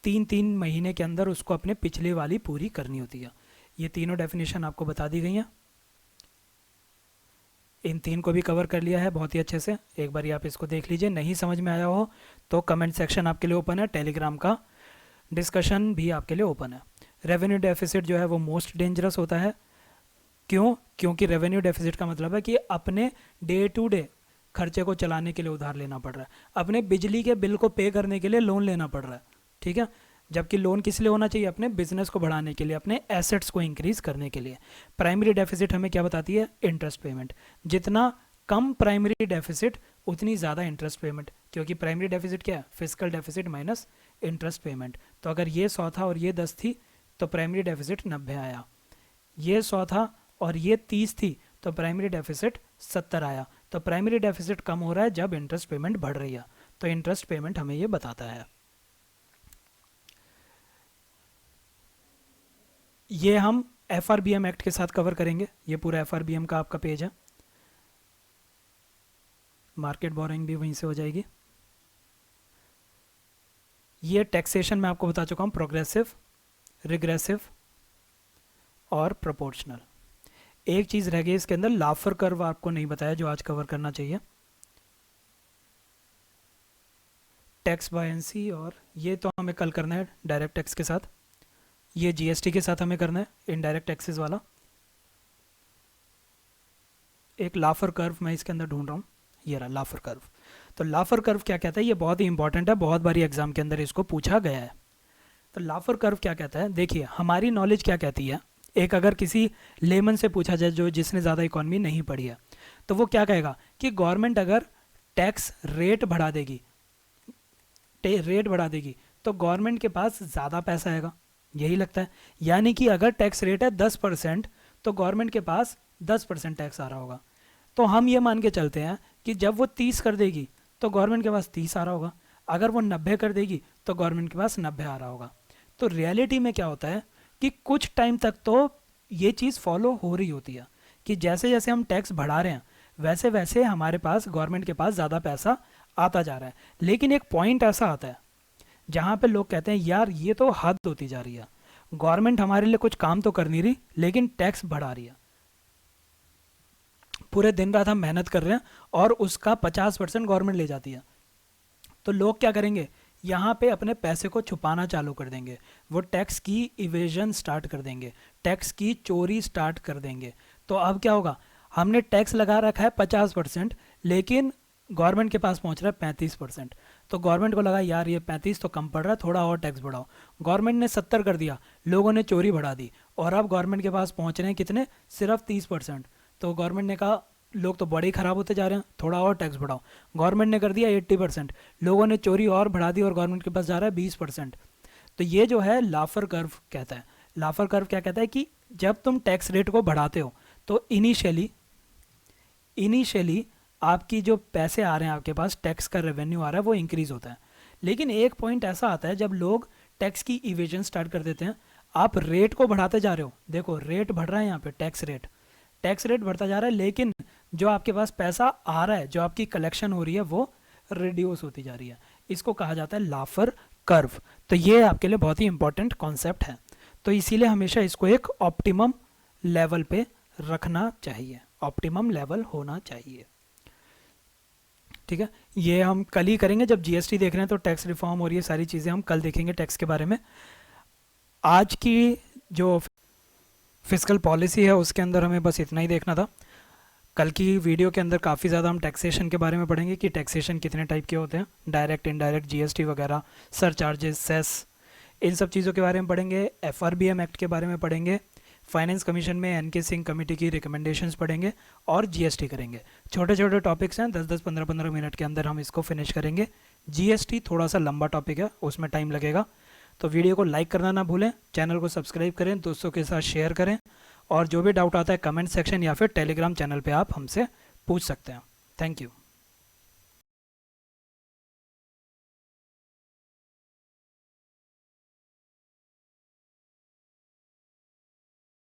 3 महीने के अंदर उसको अपने पिछले वाली पूरी करनी होती है। ये तीनों डेफिनेशन आपको बता दी गई हैं, इन 3 को भी कवर कर लिया है बहुत ही अच्छे से। एक बार आप इसको देख लीजिए, नहीं समझ में आया हो तो कमेंट सेक्शन आपके लिए ओपन है, टेलीग्राम का डिस्कशन भी आपके लिए ओपन है। रेवेन्यू डेफिसिट जो है वो मोस्ट डेंजरस होता है, क्यों, क्योंकि रेवेन्यू डेफिसिट का मतलब है कि अपने डे टू डे खर्चे को चलाने के लिए उधार लेना पड़ रहा है, अपने बिजली के बिल को पे करने के लिए लोन लेना पड़ रहा है, ठीक है। जबकि लोन किस लिए होना चाहिए, अपने बिजनेस को बढ़ाने के लिए, अपने एसेट्स को इंक्रीज करने के लिए। प्राइमरी डेफिसिट हमें क्या बताती है, इंटरेस्ट पेमेंट। जितना कम प्राइमरी डेफिसिट उतनी ज़्यादा इंटरेस्ट पेमेंट, क्योंकि प्राइमरी डेफिसिट क्या है, physical deficit minus interest payment. तो अगर ये 100 था और ये 10 थी तो प्राइमरी डेफिसिट 90 आया, ये 100 था और ये 30 थी तो प्राइमरी डेफिसिट 70 आया। तो प्राइमरी डेफिसिट कम हो रहा है जब इंटरेस्ट पेमेंट बढ़ रही है, तो इंटरेस्ट पेमेंट हमें ये बताता है। ये हम एफआरबीएम एक्ट के साथ कवर करेंगे, ये पूरा एफआरबीएम का आपका पेज है, मार्केट बोरोइंग भी वहीं से हो जाएगी। ये टैक्सेशन में आपको बता चुका हूँ, प्रोग्रेसिव, रिग्रेसिव और प्रोपोर्शनल। एक चीज़ रह गई इसके अंदर, लाफर कर्व आपको नहीं बताया जो आज कवर करना चाहिए, टैक्स बायंसी, और ये तो हमें कल करना है डायरेक्ट टैक्स के साथ। ये जीएसटी के साथ हमें करना है, इनडायरेक्ट टैक्सेस वाला। एक लाफर कर्व मैं इसके अंदर ढूंढ रहा हूँ, ये रहा लाफर कर्व। तो लाफर कर्व क्या कहता है, ये बहुत ही इंपॉर्टेंट है, बहुत बारी एग्जाम के अंदर इसको पूछा गया है। तो लाफर कर्व क्या कहता है, देखिए हमारी नॉलेज क्या कहती है, एक अगर किसी लेमन से पूछा जाए जो जिसने ज़्यादा इकोनॉमी नहीं पढ़ी है, तो वो क्या कहेगा कि गवर्नमेंट अगर टैक्स रेट बढ़ा देगी, रेट बढ़ा देगी तो गवर्नमेंट के पास ज़्यादा पैसा आएगा, यही लगता है। यानी कि अगर टैक्स रेट है 10% तो गवर्नमेंट के पास 10% टैक्स आ रहा होगा। तो हम ये मान के चलते हैं कि जब वो 30 कर देगी तो गवर्नमेंट के पास 30 आ रहा होगा, अगर वो 90 कर देगी तो गवर्नमेंट के पास 90 आ रहा होगा। तो रियलिटी में क्या होता है कि कुछ टाइम तक तो ये चीज़ फॉलो हो रही होती है कि जैसे जैसे हम टैक्स बढ़ा रहे हैं वैसे वैसे हमारे पास गवर्नमेंट के पास ज़्यादा पैसा आता जा रहा है। लेकिन एक पॉइंट ऐसा आता है जहाँ पे लोग कहते हैं यार ये तो हद होती जा रही है, गवर्नमेंट हमारे लिए कुछ काम तो कर नहीं रही लेकिन टैक्स बढ़ा रही है। पूरे दिन रात हम मेहनत कर रहे हैं और उसका 50% गवर्नमेंट ले जाती है। तो लोग क्या करेंगे, यहाँ पे अपने पैसे को छुपाना चालू कर देंगे, वो टैक्स की इवेजन स्टार्ट कर देंगे, टैक्स की चोरी स्टार्ट कर देंगे। तो अब क्या होगा, हमने टैक्स लगा रखा है 50%, लेकिन गवर्नमेंट के पास पहुँच रहा है 35%। तो गवर्नमेंट को लगा यार ये 35 तो कम पड़ रहा है, थोड़ा और टैक्स बढ़ाओ। गवर्नमेंट ने 70 कर दिया, लोगों ने चोरी बढ़ा दी और अब गवर्नमेंट के पास पहुँच रहे हैं कितने, सिर्फ 30%। तो गवर्नमेंट ने कहा लोग तो बड़े ही ख़राब होते जा रहे हैं, थोड़ा और टैक्स बढ़ाओ। गवर्नमेंट ने कर दिया 80%, लोगों ने चोरी और बढ़ा दी और गवर्नमेंट के पास जा रहा है 20%। तो ये जो है लाफर कर्व कहता है। लाफर कर्व क्या कहता है कि जब तुम टैक्स रेट को बढ़ाते हो तो इनिशियली आपकी जो पैसे आ रहे हैं आपके पास, टैक्स का रेवेन्यू आ रहा है, वो इंक्रीज़ होता है। लेकिन एक पॉइंट ऐसा आता है जब लोग टैक्स की इवेजन स्टार्ट कर देते हैं, आप रेट को बढ़ाते जा रहे हो, देखो रेट बढ़ रहा है यहाँ पे, टैक्स रेट बढ़ता जा रहा है, लेकिन जो आपके पास पैसा आ रहा है, जो आपकी कलेक्शन हो रही है, वो रिड्यूस होती जा रही है। इसको कहा जाता है लाफर कर्व। तो ये आपके लिए बहुत ही इंपॉर्टेंट कॉन्सेप्ट है। तो इसीलिए हमेशा इसको एक ऑप्टिमम लेवल पे रखना चाहिए, ऑप्टिमम लेवल होना चाहिए। ठीक है, ये हम कल ही करेंगे जब जीएसटी देख रहे हैं, तो टैक्स रिफॉर्म और ये सारी चीज़ें हम कल देखेंगे टैक्स के बारे में। आज की जो फिस्कल पॉलिसी है उसके अंदर हमें बस इतना ही देखना था। कल की वीडियो के अंदर काफ़ी ज़्यादा हम टैक्सेशन के बारे में पढ़ेंगे कि टैक्सेशन कितने टाइप के होते हैं, डायरेक्ट, इनडायरेक्ट, जीएसटी वगैरह, सरचार्जेस, सेस, इन सब चीज़ों के बारे में पढ़ेंगे। एफआरबीएम एक्ट के बारे में पढ़ेंगे, फाइनेंस कमीशन में एनके सिंह कमेटी की रिकमेंडेशंस पढ़ेंगे और जीएसटी करेंगे। छोटे छोटे टॉपिक्स हैं, 10-10, 15-15 मिनट के अंदर हम इसको फिनिश करेंगे। जीएसटी थोड़ा सा लंबा टॉपिक है, उसमें टाइम लगेगा। तो वीडियो को लाइक करना ना भूलें, चैनल को सब्सक्राइब करें, दोस्तों के साथ शेयर करें, और जो भी डाउट आता है कमेंट सेक्शन या फिर टेलीग्राम चैनल पे आप हमसे पूछ सकते हैं। Thank you.